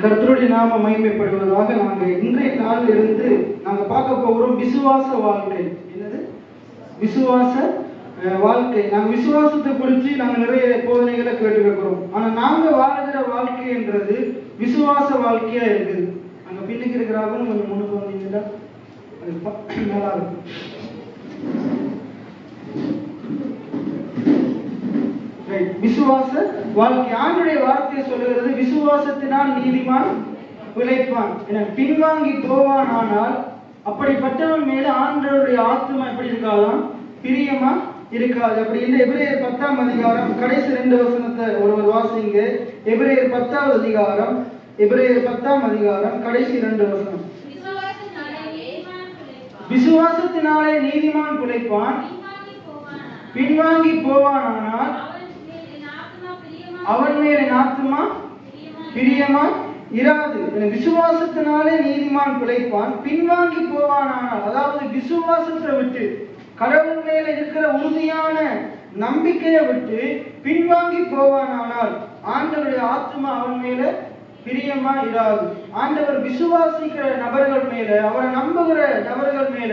கர்த்தருடைய நாம மகிமைப்படுவதாக. நாங்கள் இன்றைய நாளில் இருந்து நாங்கள் பார்க்க போகிறோம் விசுவாச வாழ்க்கை. என்னது விசுவாச வாழ்க்கை? நாங்கள் விசுவாசத்தை குறித்து நாங்கள் நிறைய போதனைகளை கேட்டுக்கிறோம். ஆனால் நாங்கள் வாழ்கிற வாழ்க்கை என்றது விசுவாச வாழ்க்கையா இருக்குது. அங்கே பின்னுக்கு இருக்கிறாங்க, கொஞ்சம் முன்னுக்கு வந்தீங்கன்னா நல்லா இருக்கும். விசுவாச வாழ்க்கை ஆண்டுடைய வார்த்தையை சொல்லுகிறது, விசுவாசத்தினால் நீதிமான் பிழைப்பான். பின்வாங்கி போவான் ஆனால் அப்படிப்பட்டவன் மேல ஆண்டவருடைய ஆத்துமா எப்படி இருக்காதான்? பிரியமா இருக்காது. அப்படி இல்லை. எபிரேயர் 10ஆம் அதிகாரம் கடைசி 2 வசனத்தை ஒருவர் வாசிங்க. எபிரேயர் 10ஆவது அதிகாரம், எபிரேயர் 10ஆம் அதிகாரம் கடைசி 2 வசனம். விசுவாசத்தினாலே நீதிமான் பிழைப்பான், பின்வாங்கி போவானால் அவன் மேல் என் ஆத்துமா பிரியமா இராது. விசுவாசத்தினாலே நீதிமான் பிழைப்பான், பின்வாங்கி போவானால், அதாவது விசுவாசத்தை விட்டு கடவுள் மேல இருக்கிற உறுதியான நம்பிக்கையை விட்டு பின்வாங்கி போவானால் ஆண்டவருடைய ஆத்துமா அவன் மேல பிரியமா இராது. ஆண்டவர் விசுவாசிக்கிற நபர்கள் மேல, அவரை நம்புகிற நபர்கள் மேல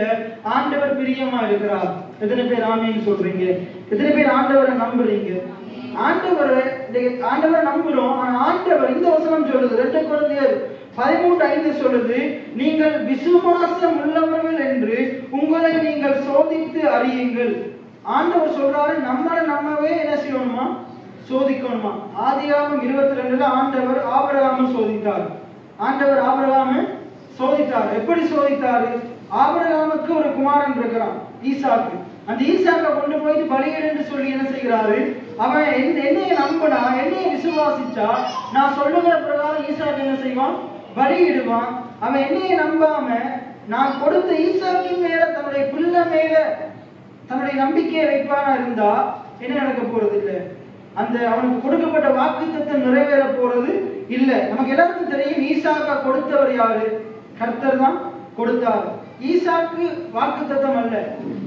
ஆண்டவர் பிரியமா இருக்கிறார். எத்தனை பேர் ஆமீன் சொல்றீங்க? எத்தனை பேர் ஆண்டவரை நம்புறீங்க? ஆண்டவரை நம்புறோம். ஆனா ஆண்டவர் இந்த வசனம் சொல்லுது, 2 கொரிந்தியர் 13:5 சொல்லுது, நீங்கள் விசுவாசம் உள்ளவர்கள் என்று உங்களை நீங்கள் சோதித்து அறியுங்கள். ஆண்டவர் சொல்றாரு, நம்மவே என்ன செய்யணுமா? சோதிக்கணுமா? ஆதியாகமம் 22 ஆண்டவர் ஆபிரகாமை சோதித்தார். ஆண்டவர் ஆபிரகாமை சோதித்தார். எப்படி சோதித்தாரு? ஆபிரகாமுக்கு ஒரு குமாரன் இருக்கிறான், ஈசாக்கு. அந்த ஈசாக்கை கொண்டு போயிட்டு பலியிடு சொல்லி என்ன செய்கிறாரு? அவன் என்னைய நம்பினா, என்னைய விசுவாசிச்சா, நான் சொல்லுகிற பிரகாரம் ஈசாக்கு என்ன செய்வான்? பலியிடுவான். அவன் என்னைய நம்பாம நான் கொடுத்த ஈசாக்கின் மேல, தன்னுடைய பிள்ளை மேல தன்னுடைய நம்பிக்கையை வைப்பானா இருந்தா என்ன நடக்க போறது இல்லை. அந்த அவனுக்கு கொடுக்கப்பட்ட வாக்குத்தத்தம் நிறைவேற போறது இல்லை. நமக்கு எல்லாருக்கும் தெரியும், ஈசாக்கா கொடுத்தவர் யாரு? கர்த்தர் தான் கொடுத்தார். ஈசாக்கு வாக்குத்தத்தம் அல்ல.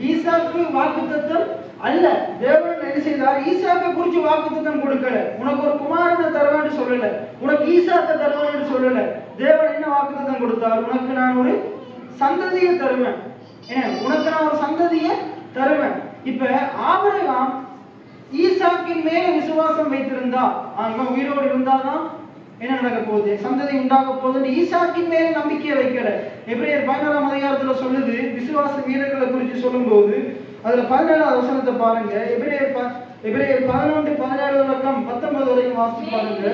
ஈசாக்கு வாக்குத்தத்தம் அல்ல. தேவன் என்ன செய்தார்? ஈசாக்கை குறிச்சு வாக்குத்தத்தம் கொடுக்கல. உனக்கு ஒரு குமாரனை தருவேன்னு சொல்லல, உனக்கு ஈசாக்கை தருவேன்னு சொல்லல. தேவன் என்ன வாக்குத்தத்தம் கொடுத்தார்? உனக்கு நான் ஒரு சந்ததியை தருவேன். உனக்கு நான் ஒரு சந்ததியை தருவேன். இப்ப ஆபிரகாம் ஈசாக்கின் மேல விசுவாசம் வைத்திருந்தா, அவன் உயிரோடு இருந்தாதான் என்ன நடக்க போகுது? சந்ததி உண்டாக போகுது. ஈசாக்கின் மேல நம்பிக்கையை வைக்கல. எபிரேயர் 14ஆம் அதிகாரத்துல சொல்லுது, விசுவாச வீரர்களை குறித்து சொல்லும் போது அதுல 17ஆவது வசனத்தை பாருங்க. எபிரேயர் 11, 17 வரைக்கும் 19 வரைக்கும் வாசிச்சு பாருங்க.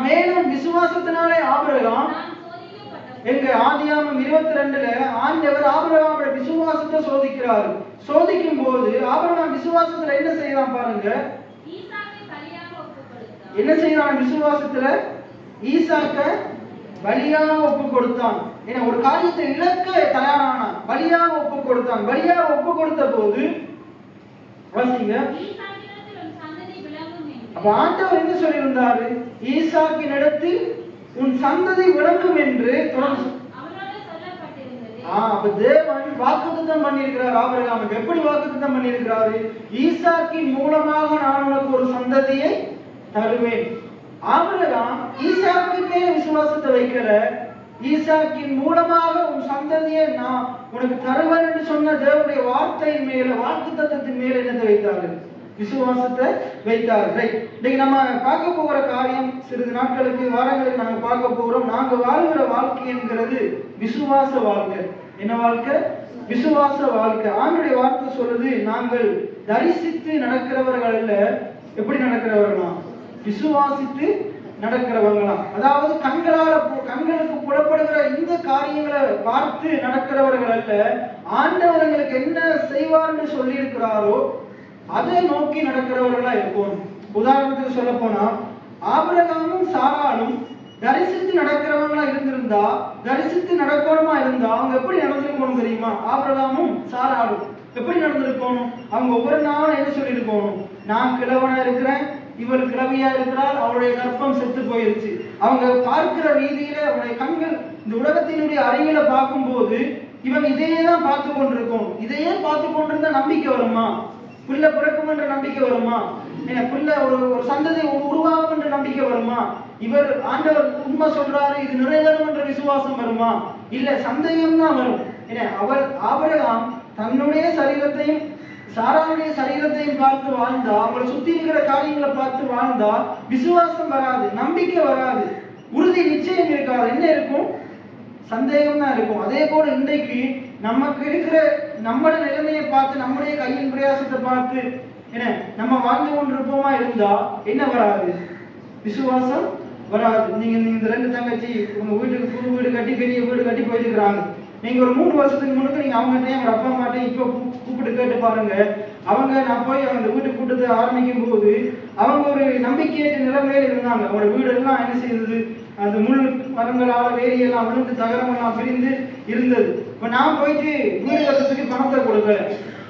மேலும் விசுவாசத்தினாலே ஆபிரகாம், எங்க ஆதியாகமம் 22 ஆண்டவர் ஆபிரகாமோட விசுவாசத்தை சோதிக்கிறாரு. சோதிக்கும் போது ஆபிரகாம் விசுவாசத்துல என்ன செய்யலாம் பாருங்க. என்ன செய்யறான்? விசுவாசத்துல ஈசாக்க பலியாக ஒப்பு கொடுத்தான். ஏன்னா ஒரு காரியத்தை இழக்க தயாரானான், பலியாக ஒப்பு கொடுத்தான். பலியாக ஒப்பு கொடுத்த போது வாசிங்க, அப்ப ஆண்டவர் என்ன சொல்லியிருந்தாரு? ஈசாக்கின் இடத்தில் உன் சந்ததி விளங்கும் என்று அப்ப தேவன் வாக்குத்தத்தம் பண்ணியிருக்கிறார் ஆபிரகாமுக்கு. எப்படி வாக்குத்தத்தம் பண்ணியிருக்கிறாரு? ஈசாக்கின் மூலமாக நான் உனக்கு ஒரு சந்ததியை தருவேன். ஆபிரகாம் ஈசாக்கின் மேல விசுவாசத்தை வைக்கல. ஈசாக்கின் மூலமாக உன் சந்ததியை நான் உனக்கு தருவேன் என்று சொன்ன தேவனுடைய வார்த்தையின் மேல, வாக்குத்தத்தத்தின் மேல என்னத்தை வைத்தாரு? விசுவாசத்தை வைத்தார். இன்னைக்கு நம்ம பார்க்க போகிற காரியம், சிறிது நாட்களுக்கு வாரங்களுக்கு நாங்க பார்க்க போறோம். நாங்க வாழ்கிற வாழ்க்கை என்கிறது விசுவாச வாழ்க்கை. என்ன வாழ்க்கை? விசுவாச வாழ்க்கை. ஆண்டுடைய வார்த்தை சொல்லுது, நாங்கள் தரிசித்து நடக்கிறவர்கள் அல்ல. எப்படி நடக்கிறவர்களா? விசுவாசித்து நடக்கிறவர்களா? அதாவது கண்களுக்கு புலப்படுகிற இந்த காரியங்களை பார்த்து நடக்கிறவர்கள் அல்ல. ஆண்டவர் எங்களுக்கு என்ன செய்வார்னு சொல்லி இருக்கிறாரோ அதை நோக்கி நடக்கிறவர்களா இருக்கும். உதாரணத்துக்கு சொல்ல போனா, ஆபிரகாமும் சாராளும் தரிசித்து நடக்கிறவங்களா இருந்திருந்தா, தரிசித்து நடக்கணுமா இருந்தா அவங்க எப்படி நடந்திருக்கணும் தெரியுமா? ஆபிரகாமும் சாராளும் எப்படி நடந்திருக்கணும்? அவங்க ஒவ்வொரு நாளும் என்ன சொல்லி இருக்கணும்? நான் கிழவனா இருக்கிறேன், இவள் கிழவியா இருக்கிறாள், அவருடைய கற்பம் செத்து போயிருச்சு. அவங்க பார்க்கிற ரீதியில, அவருடைய கண்கள் இந்த உலகத்தினுடைய அறிவியல பார்க்கும் போது இவன் இதையே தான் பார்த்து கொண்டிருக்கும். இதையே பார்த்து கொண்டிருந்தா நம்பிக்கை வருமா? பிள்ளை பிறக்கும் என்ற நம்பிக்கை வருமா? பிள்ளை ஒரு சந்ததி உருவாகும் என்ற நம்பிக்கை வருமா? இவர் ஆண்டவர் உண்மை சொல்றாரு, இது நிறைவேறும் என்ற விசுவாசம் வருமா? இல்ல, சந்தேகம் தான் வரும். ஆபிரகாம் தன்னுடைய சரீரத்தையும் சாராவுடைய சரீரத்தையும் பார்த்து வாழ்ந்தா, அவங்களை சுத்தி இருக்கிற காரியங்களை பார்த்து வாழ்ந்தா விசுவாசம் வராது, நம்பிக்கை வராது, உறுதி நிச்சயம் இருக்காது. என்ன இருக்கும்? சந்தேகம் தான் இருக்கும். அதே போல இன்றைக்கு நமக்கு இருக்கிற நம்மளோட நிலைமையை பார்த்து, நம்முடைய கையின் பிரயாசத்தை பார்த்து நம்ம வாழ்ந்து கொண்டிருப்போமா இருந்தா என்ன வராது? விசுவாசம் வராது. நீங்க இந்த 2 தங்கச்சி உங்க வீட்டுக்கு புது வீடு கட்டி பெரிய வீடு கட்டி போயிருக்கிறாங்க. நீங்க ஒரு 3 வருஷத்துக்கு முன்னுக்கு நீங்க அவங்ககிட்ட ஒரு அப்பா அம்மாட்டையும் இப்ப கூப்பிட்டு கேட்டு பாருங்க. அவங்க நான் போய் அவங்க வீட்டு கூட்டத்தை ஆரம்பிக்கும் போது அவங்க ஒரு நம்பிக்கையற்ற நிலைமையில இருந்தாங்க. அவங்களோட வீடு எல்லாம் என்ன செய்யுது, அந்த முள் மரங்களால வேரியெல்லாம் விழுந்து தகரமெல்லாம் பிரிந்து இருந்தது. இப்ப நான் போயிட்டு வீடு கட்டுறதுக்கு பணத்தை கொடுக்கல,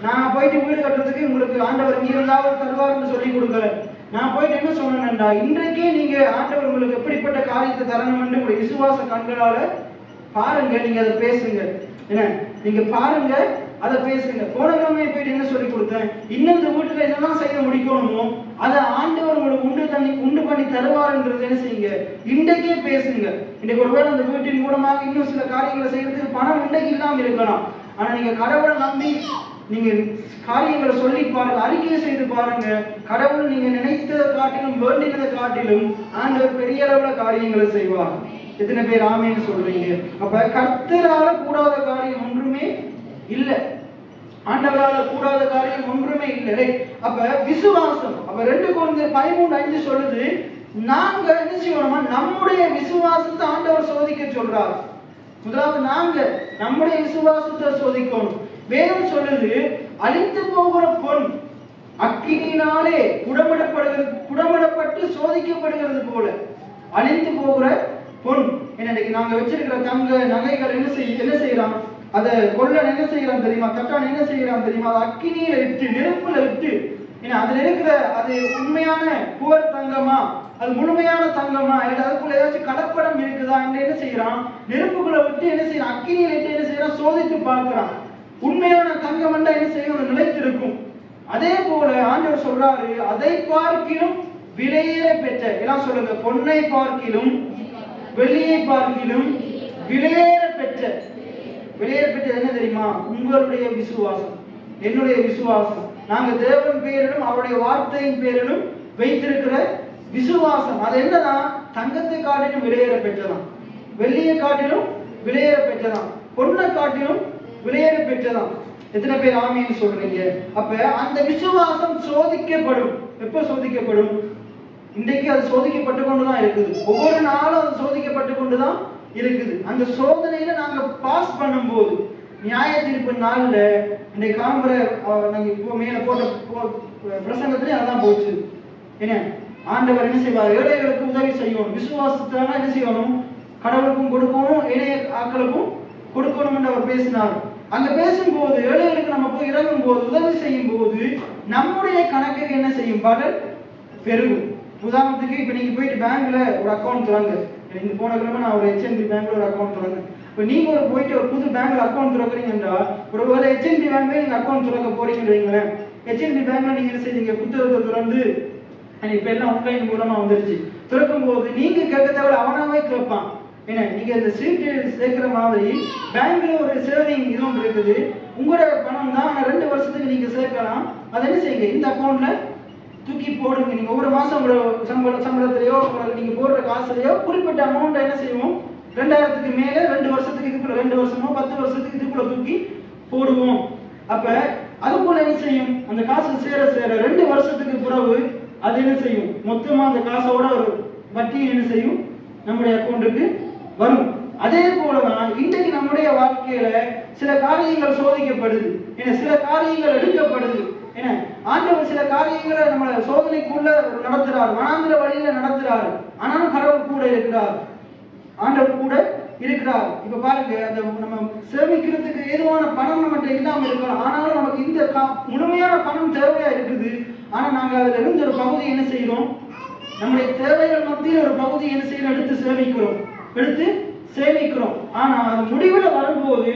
நான் போயிட்டு வீடு கட்டுறதுக்கு உங்களுக்கு ஆண்டவர் இருந்தாலும் தருவார்னு சொல்லி கொடுக்கல. நான் போயிட்டு என்ன சொன்னேன்டா, இன்றைக்கே நீங்க ஆண்டவர் உங்களுக்கு எப்படிப்பட்ட காரியத்தை தரணும் என்று உங்களுடைய விசுவாச கண்களால பாருங்க, நீங்க அதை பேசுங்க. நீங்க பாருங்க, அதை பேசுங்க. போன கிழமை போயிட்டு என்ன சொல்லி கொடுத்தேன், இன்னும் இந்த வீட்டுல என்னெல்லாம் செய்ய முடிக்கணுமோ அதை ஆண்டவர் உங்களுக்கு உண்டு பண்ணி தருவாருன்றது என்ன செய்யுங்க, இன்றைக்கே பேசுங்க. இன்னைக்கு ஒருவேளை அந்த வீட்டின் மூலமாக இன்னும் சில காரியங்களை செய்யறதுக்கு பணம் இன்றைக்கு இல்லாம இருக்கலாம். ஆனா நீங்க கடவுளை நம்பி நீங்க காரியங்களை சொல்லி பாருங்க, அறிக்கை செய்து பாருங்க. கடவுள் நீங்க நினைத்ததை காட்டிலும் வேண்டினதை காட்டிலும் ஆண்டவர் பெரிய அளவுல காரியங்களை செய்வார். எத்தனை பேர் ஆமேன்னு சொல்றீங்க? அப்ப கர்த்தரால கூடாத காரியம் ஒன்றுமே இல்லை, ஆண்டவரால கூடாத காரியம் ஒன்றுமே இல்லை. அப்ப விசுவாசம், அப்ப 2 கொரிந்தியர் 13:5 சொல்லுது, நாங்க என்ன செய்யணுமா, நம்முடைய விசுவாசத்தை ஆண்டவர் சோதிக்க சொல்றார். முதலாவது நாங்க நம்முடைய விசுவாசத்தை சோதிக்கணும். வேதம் சொல்லுது, அழிந்து போகிற பொன் அக்கினியினாலே குடமிடப்பட்டு சோதிக்கப்படுகிறது போல அழிந்து போகிற பொன். இன்னைக்கு நாங்க வச்சிருக்கிற தங்க நகைகள் என்ன செய்யலாம், அதை கொள்ளன் என்ன செய்யலாம் தெரியுமா, தட்டான் என்ன செய்யலாம் தெரியுமா, அதை அக்கினியில இட்டு நெருப்புல இட்டு, அதுல இருக்கிற அது உண்மையான புவர் தங்கமா, அது முழுமையான தங்கமா, அதுக்குள்ள ஏதாச்சும் கலப்படம் இருக்குதா என்று என்ன செய்யறான், நெருப்புக்குள்ள விட்டு என்ன செய்யறான், அக்கினியில இட்டு என்ன செய்யறான், சோதித்து பார்க்கிறான். உண்மையான தங்கம் என்றா என்ன செய்யணும், நிலைத்திருக்கும். அதே போல ஆண்டவர் சொல்றாரு, அதை பார்க்கிலும் விலையேற பெற்ற, எல்லாம் சொல்லுங்க, பொன்னை பார்க்கிலும் வெள்ளியை பார்க்கிலும் விலையேற பெற்ற. விலையேற பெற்றது என்ன தெரியுமா, உங்களுடைய விசுவாசம், என்னுடைய விசுவாசம். நாங்க தேவன் பேரிலும் அவருடைய வார்த்தையின் பேரிலும் வைத்திருக்கிற விசுவாசம். அது என்னதான், தங்கத்தை காட்டிலும் விலையேற பெற்றதான், வெள்ளியை காட்டிலும் விலையேற பெற்றதான், பொன்னை காட்டிலும் விலையேற பெற்றதான். எத்தனை பேர் ஆமீன்னு சொல்றீங்க? அப்ப அந்த விசுவாசம் சோதிக்கப்படும். எப்ப சோதிக்கப்படும்? இன்றைக்கு அது சோதிக்கப்பட்டு கொண்டுதான் இருக்குது. ஒவ்வொரு நாளும் அது சோதிக்கப்பட்டு கொண்டுதான் இருக்குது. அந்த சோதனையில நாங்க பாஸ் பண்ணும்போது, நியாய தீர்ப்பு நாள்ல இன்றைக்கு காண்புற நாங்க இப்போ மேல போட்ட பிரசங்கத்திலே அதான் போச்சு. என்ன ஆண்டவர் என்ன செய்வார், ஏழைகளுக்கு உதவி செய்யணும். விசுவாசத்தால என்ன செய்யணும், கடவுளுக்கும் கொடுக்கணும், ஏழைய ஆக்களுக்கும் கொடுக்கணும் என்று அவர் பேசினார். அங்க பேசும்போது ஏழைகளுக்கு நம்ம போய் இறங்கும் போது, உதவி செய்யும் போது நம்முடைய கணக்குக்கு என்ன செய்யும், பலன் பெருகும். உதாரணத்துக்கு இப்ப நீங்க போயிட்டு பேங்க்ல ஒரு அக்கௌண்ட் திறங்க. இந்த போன கிழமை நான் ஒரு HNB பேங்க்ல ஒரு அக்கௌண்ட் திறந்தேன். இப்ப நீங்க போயிட்டு ஒரு புது பேங்க்ல அக்கௌண்ட் திறக்கிறீங்கன்னா, ஒருவேளை HNB பேங்க்ல நீங்க அக்கௌண்ட் திறக்க போறீங்கன்னு வைங்களேன். HNB பேங்க்ல நீங்க என்ன செய்வீங்க, புத்தகத்தை திறந்து, இப்ப எல்லாம் ஆன்லைன் மூலமா வந்துருச்சு, திறக்கும் போது நீங்க கேட்க தேவை, அவனாவே கேட்பான். ஏன்னா நீங்க இந்த சீட்டு சேர்க்கிற மாதிரி பேங்க்ல ஒரு சேவிங் இது ஒன்று இருக்குது. உங்களோட பணம் தான், 2 வருஷத்துக்கு நீங்க சேர்க்கலாம். அதை என்ன செய்யுங்க, இந்த அக்கௌண்ட்ல தூக்கி போடுங்க. நீங்க ஒவ்வொரு மாசம் உங்களோட சம்பளத்திலேயோ நீங்க போடுற காசுலயோ குறிப்பிட்ட அமௌண்ட் என்ன செய்வோம், 2000க்கு மேல 2 வருஷத்துக்கு இதுக்குள்ள, 2 வருஷமோ 10 வருஷத்துக்கு இதுக்குள்ள தூக்கி போடுவோம். அப்ப அதுக்குள்ள என்ன செய்யும், அந்த காசு சேர 2 வருஷத்துக்கு பிறகு அது என்ன செய்யும், மொத்தமா அந்த காசோட ஒரு வட்டி என்ன செய்யும், நம்முடைய அக்கௌண்ட்டுக்கு வரும். அதே போலதான் இன்றைக்கு நம்முடைய வாழ்க்கையில சில காரியங்கள் சோதிக்கப்படுது, சில காரியங்கள் எடுக்கப்படுது. ஆண்டவர் சில காரியங்களை நம்மள சோதனைக்குள்ள நடத்துறாரு, வனாந்திர வழியில நடத்துறாரு. ஆனாலும் கடவுள் கூட இருக்கிறார், ஆண்டவர் கூட இருக்கிறார். இப்ப பாருங்க, அந்த நம்ம சேமிக்கிறதுக்கு ஏதுவான பணம் நம்மகிட்ட இல்லாம இருக்கலாம். ஆனாலும் நமக்கு இந்த முழுமையான பணம் தேவையா இருக்குது. ஆனா நாங்க அதுல இருந்து ஒரு பகுதி என்ன செய்யறோம், நம்முடைய தேவைகள் மத்தியில் ஒரு பகுதி என்ன செய்யறோம், எடுத்து சேமிக்கிறோம். ஆனா அது முடிவுல வரும்போது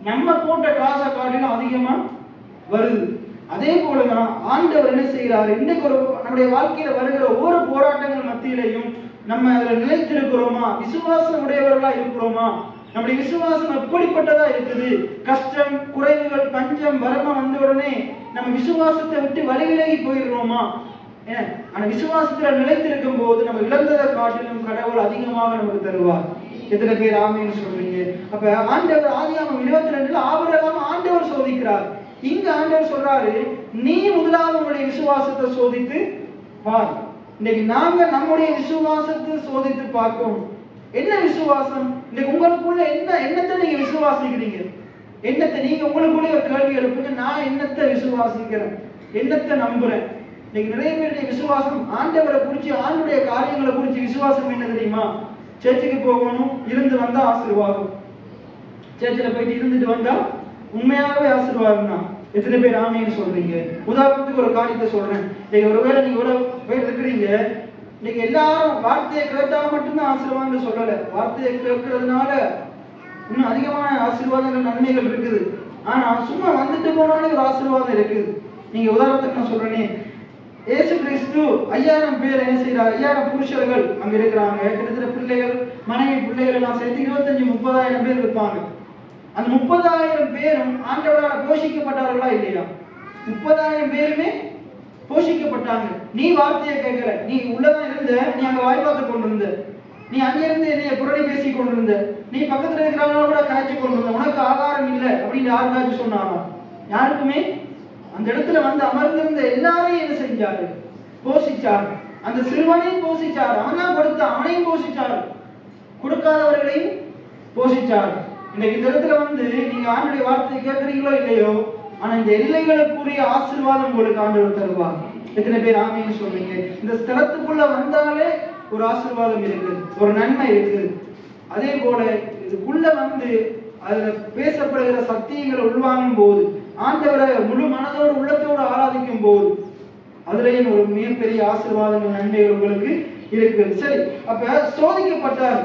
நம்ம போட்ட காசை காட்டிலும் அதிகமா வருது. அதே போலதான் ஆண்டவர் என்ன செய்கிறார், இன்றைக்கு நம்முடைய வாழ்க்கையில வருகிற ஒவ்வொரு போராட்டங்கள் மத்தியிலையும் நம்ம அதில் நிலைத்திருக்கிறோமா, விசுவாசம் உடையவர்களா இருக்கிறோமா, நம்முடைய விசுவாசம் எப்படிப்பட்டதா இருக்குது, கஷ்டம் குறைவுகள் பஞ்சம் வறுமை வந்த உடனே நம்ம விசுவாசத்தை விட்டு வழிவிலகி போயிடுறோமா? ஆனா விசுவாசத்துல நிலைத்திருக்கும் போது நம்ம இழந்ததை காட்டிலும் கடவுள் அதிகமாக நமக்கு தருவார். எத்தனை பேர் ஆமேன்னு சொல்றீங்க? அப்ப ஆண்டவர் ஆதியாகமம் 22 ஆபிரகாம் ஆண்டவர் சோதிக்கிறார். இங்க ஆண்டவர் சொல்றாரு, நீ முதலாவது உங்களுடைய விசுவாசத்தை சோதித்து பார். இன்னைக்கு நாங்க நம்முடைய விசுவாசத்தை சோதித்து பார்க்கணும். என்ன விசுவாசம்? இன்னைக்கு உங்களுக்குள்ள என்னத்தை நீங்க விசுவாசிக்கிறீங்க? என்னத்தை நீங்க உங்களுக்குள்ள ஒரு கேள்வி எழுப்புங்க, நான் என்னத்தை விசுவாசிக்கிறேன், என்னத்தை நம்புறேன்? இன்னைக்கு நிறைய பேருடைய விசுவாசம் ஆண்டவரை குறிச்சு, ஆண்டுடைய காரியங்களை குறிச்சு விசுவாசம் என்ன தெரியுமா? சர்ச்சுக்கு போகணும், இருந்து வந்தா ஆசீர்வாதம், சர்ச்சில் போயிட்டு இருந்துட்டு வந்தா உண்மையாகவே ஆசீர்வாதம் தான். எத்தனை பேர் ஆமேன்னு சொல்றீங்க? உதாரணத்துக்கு ஒரு காரியத்தை சொல்றேன். இன்னைக்கு ஒருவேளை நீங்க இவ்வளவு பேர் இருக்கிறீங்க, இன்னைக்கு எல்லாரும் வார்த்தையை கேட்டா மட்டும்தான் ஆசீர்வாதம் சொல்லல, வார்த்தையை கேட்கறதுனால இன்னும் அதிகமான ஆசீர்வாதங்கள் நன்மைகள் இருக்குது. ஆனா சும்மா வந்துட்டு போனாலே ஒரு ஆசீர்வாதம் இருக்குது. நீங்க உதாரணத்துக்கு நான் சொல்றேனே, இயேசு கிறிஸ்து 5000 பேர் என்ன செய்யறாரு, 5000 புருஷர்கள் அங்க இருக்கிறாங்க, கிட்டத்தட்ட பிள்ளைகள் மனைவி பிள்ளைகள் எல்லாம் சேர்த்து 25-30,000 பேர் இருப்பாங்க. அந்த 30,000 பேரும் ஆண்டவரால் போஷிக்கப்பட்டார்களா இல்லையா? 30,000 பேருமே போஷிக்கப்பட்டாங்க. நீ வார்த்தையை கேட்கல, நீ உள்ளதான் இருந்த, நீ அங்க வாய்ப்பாத்து கொண்டிருந்த, நீ அங்கிருந்து என்னைய புரணி பேசி கொண்டிருந்த, நீ பக்கத்துல இருக்கிறவங்கள கூட காய்ச்சி கொண்டிருந்த, உனக்கு ஆகாரம் இல்லை அப்படின்னு யாருக்காச்சும் சொன்னாரா? யாருக்குமே. அந்த இடத்துல வந்து அமர்ந்திருந்த எல்லாரையும் என்ன செஞ்சாரு? போஷிச்சார். அந்த சிறுவனையும் போஷிச்சார், அவன் தான் கொடுத்தான், அவனையும் போஷிச்சார், கொடுக்காதவர்களையும் போஷிச்சார். இன்னைக்கு இந்த இடத்துல வந்து நீங்க ஆண்டுடைய வார்த்தையை கேட்கறீங்களோ இல்லையோ, ஆனா இந்த எல்லைகளுக்குரிய ஆசீர்வாதம் உங்களுக்கு ஆண்டவர் தருவார். எத்தனை பேர் ஆமேன்னு சொல்றீங்க? இந்த ஸ்தலத்துக்குள்ள வந்தாலே ஒரு ஆசீர்வாதம் இருக்குது, ஒரு நன்மை இருக்குது. அதே போல இதுக்குள்ள வந்து அதுல பேசப்படுகிற சத்தியங்களை உள்வாங்கும் போது, ஆண்டவரை முழு மனதோடு உள்ளத்தோடு ஆராதிக்கும் போது அதுலயும் ஒரு மிகப்பெரிய ஆசீர்வாதங்கள் நன்மைகள் உங்களுக்கு இருக்குது. சரி, அப்ப சோதிக்கப்பட்டார்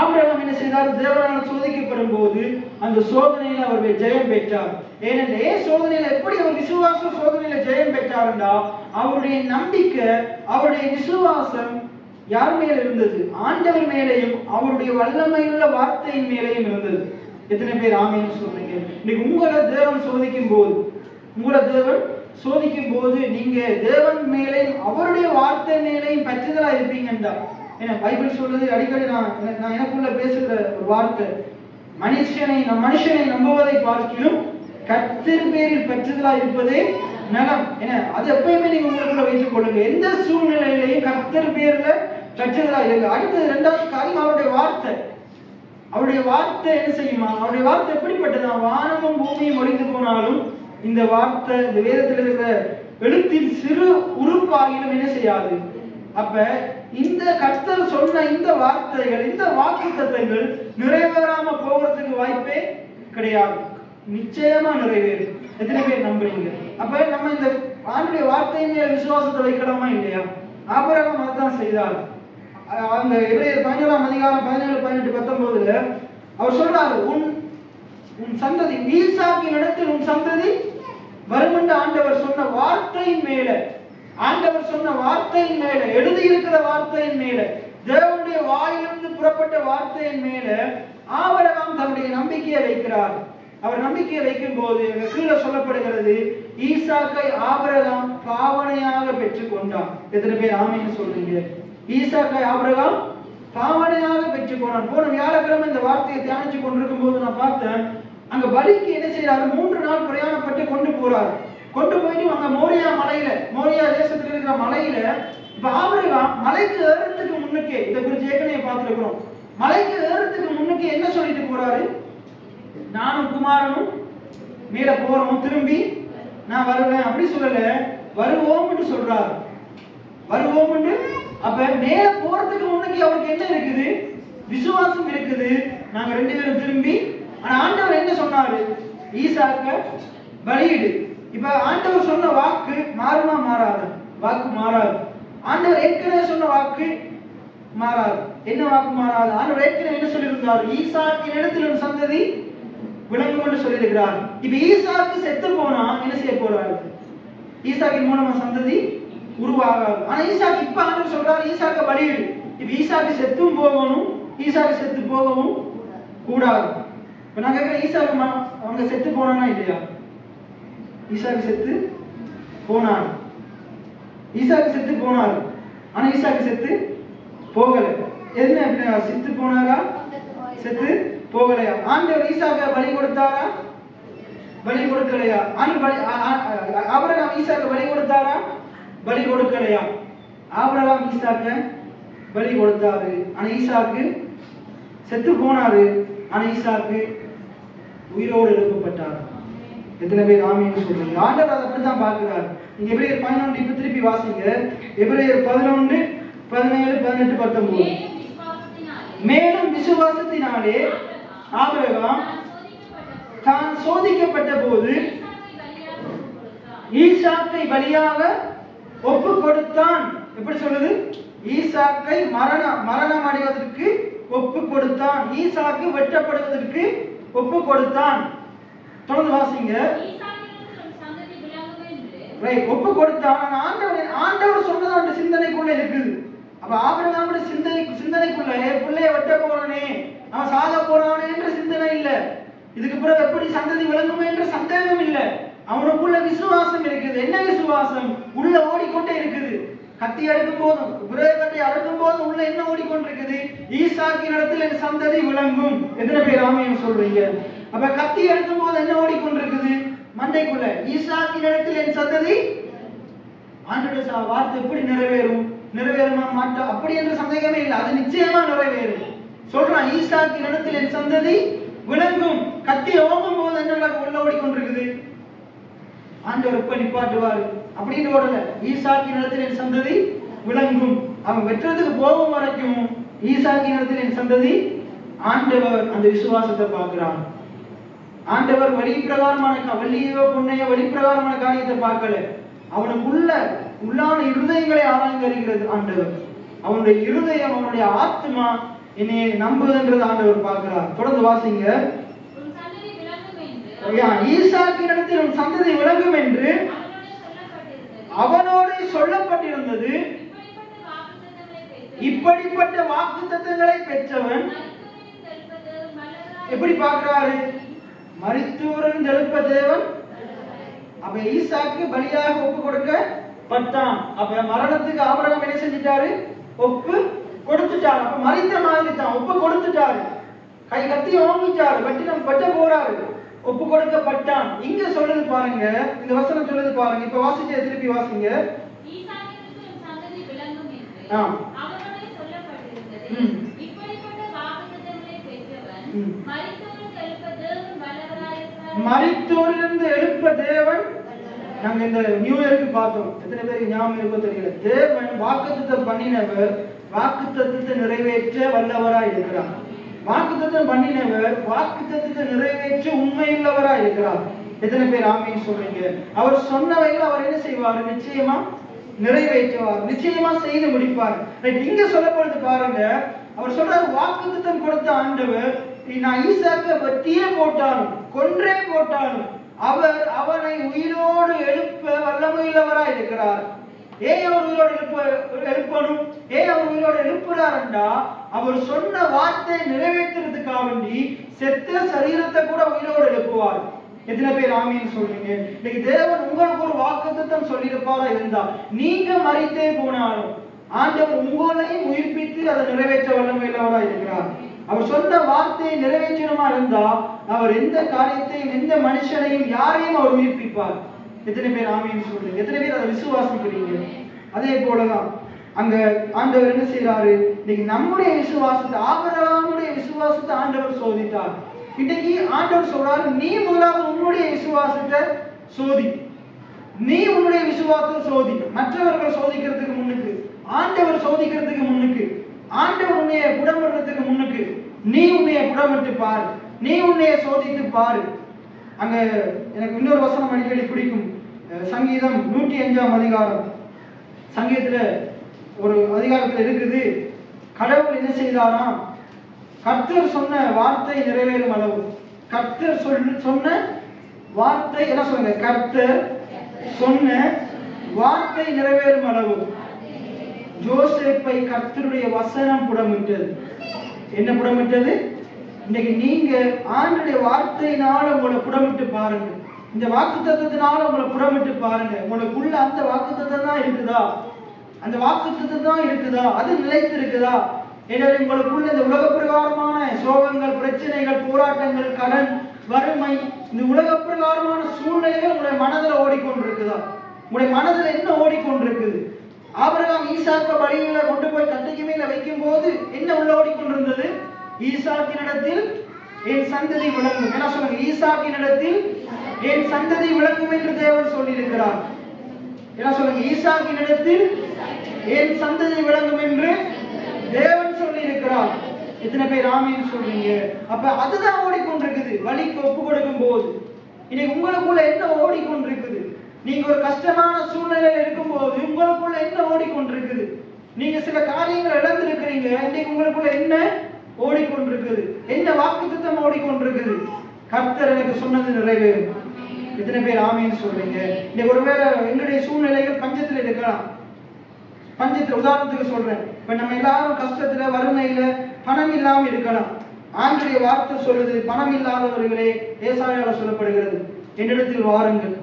ஆபிரகாம். என்ன செய்தார்? தேவனால் சோதிக்கப்படும் போது அந்த சோதனையில அவர் ஜெயம் பெற்றார். ஏனென்றால் சோதனையில எப்படி அவர் விசுவாச சோதனையில ஜெயம் பெற்றார்னா, அவருடைய நம்பிக்கை, அவருடைய விசுவாசம் யார் மேல இருந்தது? ஆண்டவர் மேலேயும் அவருடைய வல்லமையுள்ள வார்த்தையின் மேலேயும் இருந்தது. எத்தனை பேர் ஆமேன்னு சொல்றீங்க? இன்னைக்கு உங்களை தேவன் சோதிக்கும் போது, உங்களை தேவன் சோதிக்கும் போது நீங்க தேவன் மேலேயும் அவருடைய வார்த்தை மேலேயும் பற்றுதலா இருப்பீங்கன்றா. ஏன்னா பைபிள் சொல்றது, அடிக்கடி நான் எனக்குள்ள பேசுகிற ஒரு வார்த்தை, மனுஷனை நம்புவதை பார்க்கிலும் கர்த்தர் பேரில் பற்றுதலா இருப்பதே நலம். ஏன்னா அது எப்பயுமே நீங்க உங்களுக்குள்ள வைத்துக் கொள்ளுங்க. எந்த சூழ்நிலையிலையும் கர்த்தர் பேர்ல பற்றுதலா இருங்க. அடுத்தது இரண்டாவது காரியம், அவருடைய வார்த்தை. அவருடைய வார்த்தை என்ன செய்யுமா? அவருடைய வார்த்தை எப்படிப்பட்டதா? வானமும் பூமியும் ஒழிந்து போனாலும் இந்த வார்த்தை, இந்த வேதத்தில் இருக்கிற எழுத்தின் சிறு உறுப்பாகிலும் என்ன செய்யாது. அப்ப இந்த கர்த்தர் சொன்ன இந்த வார்த்தைகள், இந்த வாக்குத்தத்தங்கள் நிறைவேறாம போகிறதுக்கு வாய்ப்பே கிடையாது. நிச்சயமா நிறைவேறும். எத்தனை பேர் நம்புறீங்க? அப்ப நம்ம இந்த ஆண்டுடைய வார்த்தையின் மேல விசுவாசத்தை வைக்கலாமா இல்லையா? ஆபிரகாம் அதான் செய்தார். அந்த எபிரேயர் 17ஆம் அதிகாரம் 17, 18, 19 அவர் சொல்றாரு, உன் சந்ததி ஈசாக்கின் இடத்தில் உன் சந்ததி வரும் என்று ஆண்டவர் சொன்ன வார்த்தையின் மேல, ஆண்டவர் சொன்ன வார்த்தையின் மேல, எழுதியிருக்கிற வார்த்தையின் மேல, தேவனுடைய வாயிலிருந்து புறப்பட்ட வார்த்தையின் மேல ஆபிரகாம் தன்னுடைய நம்பிக்கையை வைக்கிறார். அவர் நம்பிக்கையை வைக்கும் போது கீழே சொல்லப்படுகிறது, ஈசாக்கை ஆபிரகாம் பாவனையாக பெற்றுக் கொண்டான். எத்தனை பேர் ஆமேன்னு சொல்றீங்க? ஈசாக்கை ஆபிரகாம் பாவனையாக பெற்றுக் கொண்டான். போன வியாழக்கிழமை இந்த வார்த்தையை தியானிச்சு கொண்டிருக்கும் போது நான் பார்த்தேன், அங்க பலிக்கு என்ன செய்யறாரு? 3 நாள் பிரயாணப்பட்டு கொண்டு போறாரு. கொண்டு போயிட்டு அங்க மோரியா மலையில, மோரியா தேசத்தில் இருக்கிற மலையில, இப்ப ஆபிரகாம் மலைக்கு ஏறதுக்கு முன்னுக்கே, இதை குறித்து ஏற்கனவே பார்த்திருக்கிறோம், மலைக்கு ஏறதுக்கு முன்னுக்கே என்ன சொல்லிட்டு போறாரு? நானும் குமாரனும் மேல போறோம், திரும்பி நான் வருவேன் அப்படி சொல்லல, வருவோம் என்று சொல்றாரு. வருவோம் என்று. அப்ப மேல போறதுக்கு முன்னுக்கு அவருக்கு என்ன இருக்குது? விசுவாசம் இருக்குது. நாங்க 2 பேரும் திரும்பி, ஆனா ஆண்டவர் என்ன சொன்னாரு? ஈசாக்க பலியிடு. இப்ப ஆண்டவர் சொன்ன வாக்கு மாறுமா? மாறாது. வாக்கு மாறாது. ஆண்டவர் ஏற்கனவே சொன்ன வாக்கு மாறாது. என்ன வாக்கு மாறாது? ஆண்டவர் ஏற்கனவே என்ன சொல்லியிருந்தார்? ஈசாக்கின் இடத்தில் ஒரு சந்ததி விளங்கும் என்று சொல்லியிருக்கிறார். இப்ப ஈசாக்கு செத்து போனா என்ன செய்ய போறாரு? ஈசாக்கின் மூலமா சந்ததி உருவாகாது. ஆனா ஈசாக்கு இப்ப ஆண்டவர் சொல்றாரு ஈசாக்க பலியிடு. இப்ப ஈசாக்கு செத்தும் போகணும், ஈசாக்கு செத்து போகவும் கூடாது. இப்ப நான் கேட்கிறேன், ஈசாக்கு அவங்க செத்து போனானா இல்லையா? ஈசாக்கு செத்து போனார், ஈசாக்கு செத்து போனார். ஆனா ஈசாக்கு செத்து போகல. என்ன செத்து போனாரா? செத்து போகலையா? ஆண்டவர் ஈசாக்க பலி கொடுத்தாரா? பலி கொடுக்கலையா? ஆபிரகாம் ஈசாக்க பலி கொடுத்தாரா? பலி கொடுக்கலையா? ஆபிரகாம் ஈசாக்க பலி கொடுத்தாரு. ஆனா ஈசாக்கு செத்து போனாரு. ஆனா ஈசாக்கு உயிரோடு எழுப்பப்பட்டார். எத்தனை பேர் ஆமீன் சொல்றீங்க? ஆண்டவர் அதை அப்படித்தான் பார்க்கிறார். நீங்க எபிரேயர் 11 இப்ப திருப்பி வாசிங்க. எபிரேயர் 11 17 18 19. மேலும் விசுவாசத்தினாலே ஆபிரகாம் தான் சோதிக்கப்பட்ட போது ஈசாக்கை பலியாக ஒப்பு கொடுத்தான். எப்படி சொல்லுது? ஈசாக்கை மரணம் அடைவதற்கு ஒப்பு கொடுத்தான். ஈசாக்கு வெட்டப்படுவதற்கு ஒப்பு கொடுத்தான். தொடர்ந்து வாசிங்க. ஒப்பு கொடுத்தான். ஆண்டவர் சொன்னது அவருடைய சிந்தனைக்குள்ள இருக்குது. அப்ப ஆபிரகாமுடைய சிந்தனைக்குள்ள பிள்ளைய வெட்ட போறானே, அவன் சாக போறானே என்ற சிந்தனை இல்ல. இதுக்கு பிறகு எப்படி சந்ததி விளங்குமே என்ற சந்தேகம் இல்ல. அவனுக்குள்ள விசுவாசம் இருக்குது. என்ன விசுவாசம்? உள்ள ஓடிக்கொண்டே இருக்குது. கத்தி எடுக்கும் போதும் விரைகட்டை அடக்கும் போதும் உள்ள என்ன ஓடிக்கொண்டிருக்குது? ஈசாக்கின் இடத்துல என் சந்ததி விளங்கும். எத்தனை பேர் ஆமீன் சொல்றீங்க? அப்ப கத்தி எடுக்கும் போது என்ன ஓடிக்கொண்டிருக்குது? மண்டைக்குள்ள ஈசாக்கின் இடத்துல என் சந்ததி. ஆண்டவருடைய வார்த்தை எப்படி நிறைவேறுமா மாட்டா அப்படி என்ற சந்தேகமே இல்லை. அது நிச்சயமா நிறைவேறும். சொல்றான் ஈசாக்கின் இடத்துல என் சந்ததி விளங்கும். கத்தி ஓங்கும் போது என்ன உள்ள ஓடிக்கொண்டிருக்குது? ஆண்டவர் எப்ப நிப்பாட்டுவாரு அப்படின்னு ஓடல. ஈசாக்கின் இடத்துல என் சந்ததி விளங்கும். அவன் வெற்றத்துக்கு போகும் வரைக்கும் ஈசாக்கின் இடத்துல என் சந்ததி. ஆண்டவர் அந்த விசுவாசத்தை பார்க்கிறான். ஆண்டவர் வழிப்பிரகாரமான வள்ளியோ பொன்னையோ வழிப்பிரகாரமான காரியத்தை பார்க்கல. அவனுக்கு உள்ளான இருதயங்களை ஆராய்ந்து அறிகிறது ஆண்டவர். அவனுடைய இருதயம், அவனுடைய ஆத்மா என்னை நம்புதுன்றது ஆண்டவர் பார்க்கிறார். தொடர்ந்து வாசிங்க. ஈசாக்கின் இடத்தில் உன் சந்ததி விளங்கும் என்று அவனோடு சொல்லப்பட்டிருந்தது. இப்படிப்பட்ட வாக்குத்தத்தங்களை பெற்றவன் எப்படி பார்க்கிறாரு? மரித்தோரிலிருந்து எழுப்ப தேவன். அப்ப ஈசாக்கு பலியாக ஒப்பு கொடுக்கப்பட்டான். அப்ப மரணத்துக்கு ஆபிரகாம் என்ன செஞ்சிட்டாரு? ஒப்பு கொடுத்துட்டாரு. அப்ப மரித்த மாதிரி தான் ஒப்பு கொடுத்துட்டாரு. கை கத்தி ஓங்கிட்டாரு. வெட்ட போறாரு. ஒப்பு கொடுக்கப்பட்டான். இங்க சொல்லுது பாருங்க, இந்த வசனம் சொல்லுது பாருங்க. இப்ப வாசிச்ச திருப்பி வாசிங்க. மரித்தோரிலிருந்து எழுப்ப தேவன். நாங்க இந்த நியூ இயருக்கு பார்த்தோம். எத்தனை பேருக்கு ஞாபகம் இருக்கோ தெரியல. தேவன் வாக்குத்தத்தம் பண்ணினவர் வாக்குத்தத்தத்தை நிறைவேற்ற வல்லவராய் இருக்கிறார். வாக்குத்தத்தம் பண்ணினவர் வாக்குத்தத்தத்தை நிறைவேற்ற உண்மையுள்ளவராய் இருக்கிறார். எத்தனை பேர் ஆமீன் சொல்றீங்க? அவர் சொன்னவைகள் அவர் என்ன செய்வார்? நிச்சயமா நிறைவேற்றுவார். நிச்சயமா செய்து முடிப்பார். இங்க சொல்லப்படுது பாருங்க. அவர் சொல்றாரு வாக்குத்தத்தம் கொடுத்த ஆண்டவர் நான் ஈசாக்க வெட்டியே போட்டாலும் கொன்றே போட்டாலும் அவர் அவனை உயிரோடு எழுப்ப வல்லமையுள்ளவராய் இருக்கிறார். ஏன் அவர் உயிரோடு எழுப்பணும்? ஏன் அவர் உயிரோடு எழுப்புறாருண்டா அவர் சொன்ன வார்த்தை நிறைவேற்றுறதுக்காக வேண்டி செத்த சரீரத்தை கூட உயிரோடு எழுப்புவார். எத்தனை பேர் ஆமீன் சொல்றீங்க? இன்னைக்கு தேவன் உங்களுக்கு ஒரு வாக்குத்தத்தம் சொல்லியிருப்பாரா இருந்தா நீங்க மரித்தே போனாலும் ஆண்டவர் உங்களையும் உயிர்ப்பித்து அதை நிறைவேற்ற வல்லமையுள்ளவராய் இருக்கிறார். அவர் சொன்ன வார்த்தையை நிறைவேற்றணுமா இருந்தா அவர் எந்த காரியத்தையும் எந்த மனுஷனையும் யாரையும் அவர் உயிர்ப்பிப்பார். எத்தனை பேர் ஆமீன் சொல்றீங்க? எத்தனை பேர் அதை விசுவாசிக்கிறீங்க? அதே போலதான் அங்க ஆண்டவர் என்ன செய்யறாரு? இன்னைக்கு நம்முடைய விசுவாசத்தை, ஆபிரகாமுடைய விசுவாசத்தை ஆண்டவர் சோதித்தார். இன்னைக்கு ஆண்டவர் சொல்றாரு நீ முதலாவது உன்னுடைய விசுவாசத்தை சோதி. நீ உன்னுடைய விசுவாசத்தை சோதி. மற்றவர்கள் சோதிக்கிறதுக்கு முன்னுக்கு, ஆண்டவர் சோதிக்கிறதுக்கு முன்னுக்கு, ஆண்டவர் உன்னைய புடமிடுறதுக்கு முன்னுக்கு நீ உன்னைய புடமிட்டு பாரு. நீ உன்னைய சோதித்து பாரு. அங்க எனக்கு இன்னொரு வசனம் அடிக்கடி பிடிக்கும். சங்கீதம் 105ஆம் அதிகாரம். சங்கீதத்துல ஒரு அதிகாரத்துல இருக்குது, கடவுள் என்ன செய்தாராம்? கர்த்தர் சொன்ன வார்த்தை நிறைவேறும் அளவு, கர்த்தர் சொன்ன வார்த்தை என்ன சொல்லுங்க, கர்த்தர் சொன்ன வார்த்தை நிறைவேறும் அளவு யோசேப்பை கர்த்தருடைய வசனம் புடமிட்டது. என்ன புடமிட்டது? இன்னைக்கு நீங்க ஆண்டுடைய வார்த்தையினால உங்களை புடமிட்டு பாருங்க. இந்த வாக்குத்தத்தத்தினால உங்களை புடமிட்டு பாருங்க. உங்களுக்குள்ள அந்த வாக்குத்தத்தம் தான் இருக்குதா? அந்த வாக்குத்தத்தம் தான் இருக்குதா? அது நிலைத்து இருக்குதா? எனவே உங்களுக்குள்ள இந்த உலக பிரகாரமான சோகங்கள், பிரச்சனைகள், போராட்டங்கள், கடன், வறுமை, இந்த உலக பிரகாரமான சூழ்நிலைகள் உங்களுடைய மனதில் ஓடிக்கொண்டிருக்குதா? உங்களுடைய மனதில் என்ன ஓடிக்கொண்டிருக்குது? ஆபிரகாம் ஈசாக்க பலியில கொண்டு போய் கட்டைக்கு மேல வைக்கும் போது என்ன உள்ள ஓடிக்கொண்டிருந்தது? ஈசாக்கினிடத்தில் என் சந்ததி விளங்கும். என்ன சொல்லுங்க? ஈசாக்கினிடத்தில் என் சந்ததி விளங்கும் என்று தேவன் சொல்லி இருக்கிறார். என்ன சொல்லுங்க? ஈசாக்கினிடத்தில் என் சந்ததி விளங்கும் என்று தேவன் சொல்லி இருக்கிறார். எத்தனை பேர் ஆமீன் சொல்றீங்க? அப்ப அதுதான் ஓடிக்கொண்டிருக்குது. வலிக்கு ஒப்பு கொடுக்கும் போது இன்னைக்கு உங்களுக்குள்ள என்ன ஓடிக்கொண்டிருக்குது? நீங்க ஒரு கஷ்டமான சூழ்நிலையில் இருக்கும் போது உங்களுக்குள்ள என்ன ஓடிக்கொண்டிருக்குது? நீங்க சில காரியங்களை இழந்திருக்கிறீங்க. இன்னைக்கு உங்களுக்குள்ள என்ன ஓடிக்கொண்டிருக்குது? என்ன வாக்குத்தத்தம் ஓடிக்கொண்டிருக்குது? கர்த்தர் எனக்கு சொன்னது நிறைவேறும். எத்தனை பேர் ஆமீன் சொல்றீங்க? இன்னைக்கு ஒருவேளை எங்களுடைய சூழ்நிலைகள் பஞ்சத்தில் இருக்கலாம். பஞ்சத்தில் உதாரணத்துக்கு சொல்றேன். இப்ப நம்ம எல்லாரும் கஷ்டத்துல, வறுமையில, பணம் இல்லாம இருக்கலாம். ஆண்டுடைய வார்த்தை சொல்லுது, பணம் இல்லாதவர்களே, ஏசாயால சொல்லப்படுகிறது, என்னிடத்தில் வாருங்கள்.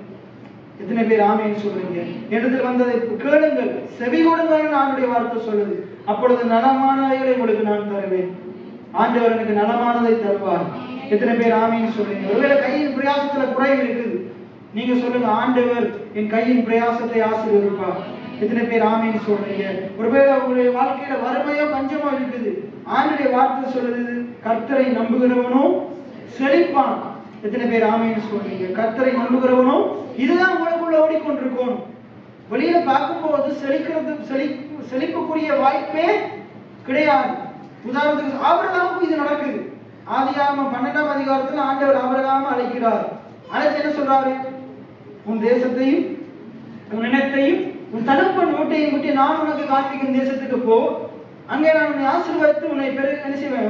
எத்தனை பேர் ஆமீன் சொல்றீங்க? என்னிடத்தில் வந்ததை கேளுங்கள், செவி கொடுங்கள். ஆண்டுடைய வார்த்தை சொல்லுது, அப்பொழுது நலமானவைகளை உங்களுக்கு நான் தருவேன். ஆண்டவர் எனக்கு நலமானதை தருவார். எத்தனை பேர் ஆமீன் சொல்றீங்க? ஒருவேளை கையின் பிரயாசத்துல குறைவு இருக்குது, நீங்க சொல்லுங்க, ஆண்டவர் என் கையின் பிரயாசத்தை ஆசீர்வதிப்பார். எத்தனை பேர் ஆமீன் சொல்றீங்க? ஒருவேளை உங்களுடைய வாழ்க்கையில வறுமையோ பஞ்சமோ இருக்குது, ஆண்டுடைய வார்த்தை சொல்லுது, கர்த்தரை நம்புகிறவனோ செழிப்பான். எத்தனை பேர் ஆமீன் சொல்றீங்க? கர்த்தரை நம்புகிறவனோ, இதுதான் உங்களுக்குள்ள ஓடிக்கொண்டிருக்கணும். வெளியில பார்க்கும்போது செழிப்புக்குரிய வாய்ப்பே கிடையாது. உதாரணத்துக்கு ஆபிரகாமுக்கு இது நடக்குது. ஆதியாகமம் 12ஆம் அதிகாரத்தில் ஆண்டவர் ஆபிரகாமை அழைக்கிறார். அழைச்சு என்ன சொல்றாரு? உன் தேசத்தையும் உன் இனத்தையும் உன் தகப்பன் வீட்டையும் விட்டு நான் உனக்கு காண்பிக்கும் தேசத்துக்கு போ. அங்கே நான் உன்னை ஆசீர்வதித்து உன்னை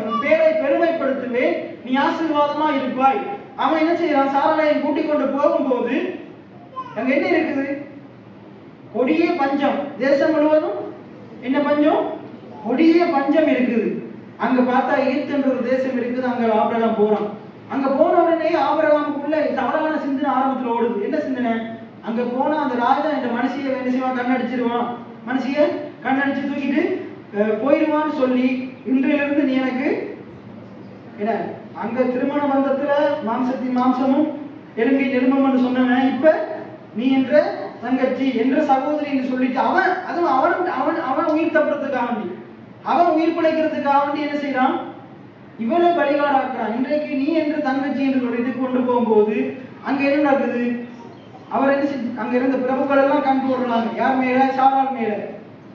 உன் பேரை பெருமைப்படுத்துவேன். நீ ஆசீர்வாதமா இருப்பாய். அவன் என்ன செய்யறான்? சாராளையை கூட்டிக் கொண்டு போகும்போது அங்க என்ன இருக்குது? கொடிய பஞ்சம். தேசம் முழுவதும் என்ன பஞ்சம்? கொடிய பஞ்சம் இருக்குது. அங்க பார்த்தா ஈர்த்தென்ற ஒரு தேசம் இருக்குது. அங்க ஆபிரகாம் போறான். அங்க போன உடனே ஆபிரகாமுக்குள்ள தவறான சிந்தனை ஆரம்பத்துல ஓடுது. என்ன சிந்தனை? அங்க போனா அந்த ராஜா இந்த மனுஷிய என்ன செய்வான்? கண்ணடிச்சிருவான். மனுஷிய கண்ணடிச்சு தூக்கிட்டு போயிடுவான்னு சொல்லி, இன்றையிலிருந்து நீ எனக்கு என்ன, அங்க திருமண பந்தத்துல மாம்சத்தின் மாம்சமும் எலும்பின் எலும்பும் சொன்னவன் இப்ப நீ என்ற தங்கச்சி என்ற சகோதரின்னு சொல்லிட்டு அவன் உயிர் தப்புறதுக்காக வேண்டி, அவன் உயிர் பிழைக்கிறதுக்காக வேண்டி என்ன செய்யறான்? இவனை பலிகாடாக்குறான். இன்றைக்கு நீ என்று தங்கச்சி என்று சொல்லிட்டு கொண்டு போகும்போது அங்க என்ன நடக்குது? அவர் என்ன செஞ்சு அங்க இருந்த பிரபுக்கள் எல்லாம் கண் போடுறாங்க. யார் மேல? சாராள் மேல.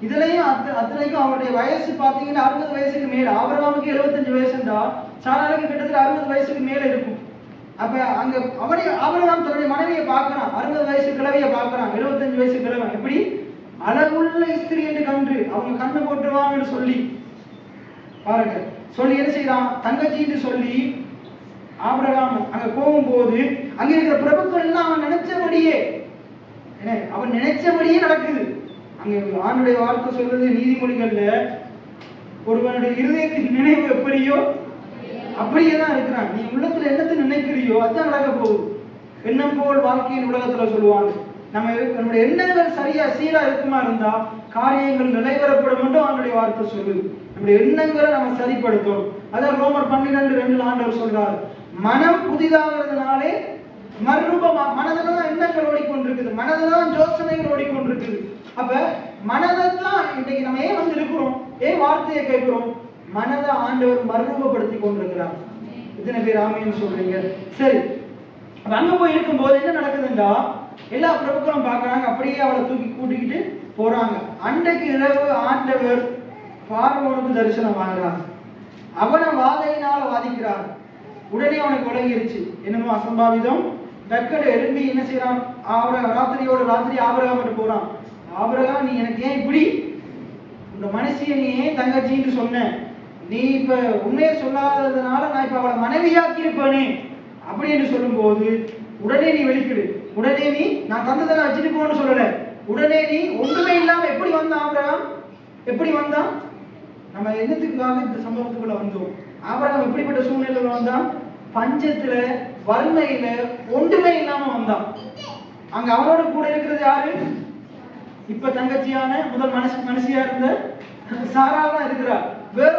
இதுலயும் அத்தனைக்கும் அவருடைய வயசு பாத்தீங்கன்னா 60 வயசுக்கு மேல. ஆபிரகாமுக்கு 75 வயசுண்டா, சாராளுக்கு கிட்டத்தட்ட 60 வயசுக்கு மேல இருக்கும். அப்ப அங்க ஆபிரகாம் தன்னுடைய மனைவியை பார்க்கறான். 60 வயசு கிழவியை பார்க்கறான். 75 வயசு கிழவன் எப்படி அழகுள்ள ஸ்திரீ என்று கண்டு அவங்க கண்ணு போட்டுருவாங்கன்னு சொல்லி பாருங்க, சொல்லி என்ன செய்யறான்? தங்கச்சின்னு சொல்லி ஆபிரகாம் அங்க போகும்போது அங்க இருக்கிற பிரபுக்கள் எல்லாம் அவன் நினைச்சபடியே நடக்குது. அங்க ஆண்டுடைய வார்த்தை சொல்றது நீதிமொழிகள்ல, ஒருவனுடைய இருதயத்தின் நினைவு எப்படியோ அப்படியே தான் இருக்கிறான். நீ உள்ளத்துல என்னத்தை நினைக்கிறியோ அதுதான் நடக்க போகுது. எண்ணம் போல் வாழ்க்கையின் உலகத்துல சொல்லுவாங்க. நம்முடைய எண்ணங்கள் சரியா சீரா இருக்குமா இருந்தா காரியங்கள் நிலைவரப்படும் என்று ஆண்டுடைய வார்த்தை சொல்லுது. நம்முடைய எண்ணங்களை நம்ம சரிப்படுத்தணும். அதான் ரோமர் 12:2 ஆண்டவர் சொல்றாரு, மனம் புதிதாகிறதுனாலே மறுரூபமா. மனதில்தான் எண்ணங்கள் ஓடிக்கொண்டிருக்குது, மனதில்தான் யோசனைகள் ஓடிக்கொண்டிருக்குது. அப்ப மனதைத்தான் இன்னைக்கு நம்ம ஏன் வந்து இருக்கிறோம், ஏன் வார்த்தையை கேட்கிறோம்? மனதை ஆண்டவர் மறுரூபப்படுத்தி கொண்டிருக்கிறார். இத்தனை பேர் ஆமீன்னு சொல்றீங்க? சரி, அங்க போய் இருக்கும்போது என்ன நடக்குதுண்டா, எல்லா பிரபுக்களும் பாக்குறாங்க. அப்படியே அவளை தூக்கி கூட்டிக்கிட்டு போறாங்க. அன்றைக்கு இரவு ஆண்டவர் பார்வோனுக்கு தரிசனம் வாங்குறாங்க. அவனை வாதையினால வாதிக்கிறார். உடனே அவனுக்கு விளங்கிருச்சு என்னமோ அசம்பாவிதம். டக்குனு எழும்பி என்ன செய்யறான்? ராத்திரி ஆபிரகாம் போறான். ஆபிரகாம், நீ எனக்கு ஏன் இப்படி, இந்த மனுஷிய நீ ஏன் தங்கச்சின்னு சொன்ன? நீ இப்ப உண்மையை சொல்லாததுனால நான் இப்ப அவளை மனைவியாக்கி இருப்பேனே. அப்படின்னு சொல்லும் போது உடனே நீ வெளிக்கிடு, உடனே நீ நான் தந்ததெல்லாம் வச்சுட்டு போன்னு சொல்லல, உடனே நீ ஒன்றுமே இல்லாம எப்படி வந்தான் ஆபிரகாம்? எப்படி வந்தான்? நம்ம என்னத்துக்காக இந்த சம்பவத்துக்குள்ள வந்தோம்? ஆபிரகாம் எப்படிப்பட்ட சூழ்நிலையில வந்தான்? பஞ்சத்துல, வறுமையில, ஒன்றுமே இல்லாம வந்தான். அங்க அவனோட கூட இருக்கிறது யாரு? இப்ப தங்கச்சியான முதல் மனுஷியா இருந்த சாரா தான் இருக்கிறார். வேற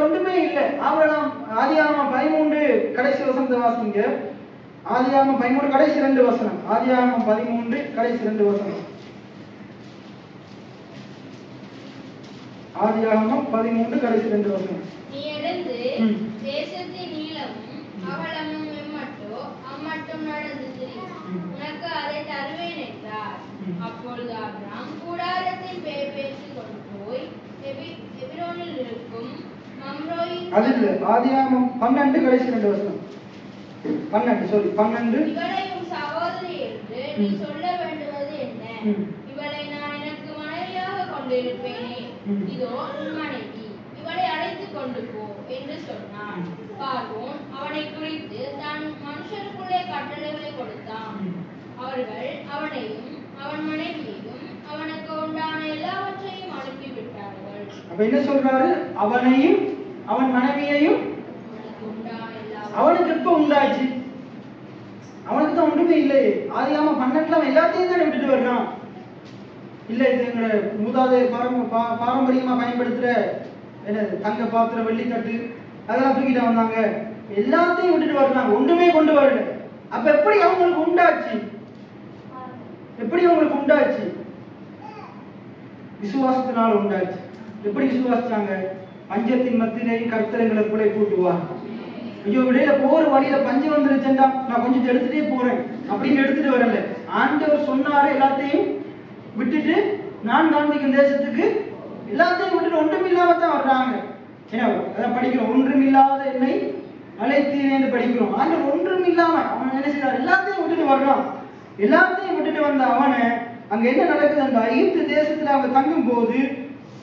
ஒன்றுமே இல்லை. ஆபிரகாம் ஆதியாகமம் 13 கடைசி வசனத்தை வாசிங்க. ஆதியாகமம் 13 கடைசி 2 வசனம். ஆதியாகமம் 13 கடைசி 2 வசனம். ஆதியாகமம் 13 கடைசி 2 வசனம். நீ எழுந்து தேசத்தின் நீளமும் அகலமும் எம்மட்டோ அம்மட்டும் நடந்து திரி, உனக்கு அதை தருவேன் என்றார். அப்பொழுது ஆபிரகாம் கூடாரத்தில் பேசிக் கொண்டு போய் எபிரோனில் இருக்கும் மம்ரோயின் ஆதியாகமம் 12 கடைசி 2 வசனம். 12 இவளை உன் சகோதரி என்று நீ சொல்ல வேண்டுவது என்ன? இவளை நான் எனக்கு மனைவியாக கொண்டிருப்பேனே, இதோ உன் மனைவி, இவளை அழைத்து கொண்டு போ என்று சொன்னான். பார்வோன் அவனை குறித்து தான் மனுஷருக்குள்ளே கட்டளைகளை கொடுத்தான். அவர்கள் அவனையும் அவன் மனைவியையும் அவனுக்கு உண்டான எல்லாவற்றையும் அனுப்பிவிட்டார்கள். அப்ப என்ன சொல்றாரு? அவனையும் அவன் மனைவியையும். அவனுக்கு எப்ப உண்டாச்சு? அவனுக்கு தான் ஒன்றுமே இல்லையே. ஆதியாகமம் 12 அவன் எல்லாத்தையும் தான் விட்டுட்டு வர்றான். இல்ல இது எங்க மூதாதை பாரம்பரியமா பயன்படுத்துற என்ன தங்க பாத்திரம், வெள்ளித்தட்டு அதெல்லாம் தூக்கிட்டு வந்தாங்க. எல்லாத்தையும் விட்டுட்டு வர்றாங்க, ஒன்றுமே கொண்டு வரல. அப்ப எப்படி அவங்களுக்கு உண்டாச்சு? விசுவாசத்தினால் உண்டாச்சு. எப்படி விசுவாசிச்சாங்க? பஞ்சத்தின் மத்தியிலேயும் கர்த்தரங்களை பிள்ளை கூட்டுவார். ஐயோ இடையில போற வழியில பஞ்சம் வந்துருச்சேன்டா, நான் கொஞ்சம் எடுத்துட்டே போறேன் அப்படின்னு எடுத்துட்டு வரல. ஆண்டவர் சொன்னாரு எல்லாத்தையும் விட்டுட்டு நான் காண்பிக்கும் தேசத்துக்கு எல்லாத்தையும் விட்டுட்டு ஒன்றுமில்லாம தான் வர்றாங்க. ஏன்னா அதான் படிக்கிறோம், ஒன்றுமில்லாத என்னை அழைத்தீரேன்னு படிக்கிறோம். ஆண்டவர் ஒன்றுமில்லாம அவன் என்ன செய்யறான்? எல்லாத்தையும் விட்டுட்டு வர்றான். எல்லாத்தையும் விட்டுட்டு வந்த அவனை அங்க என்ன நடக்குதுன்றா, எகிப்து தேசத்துல அவங்க தங்கும் போது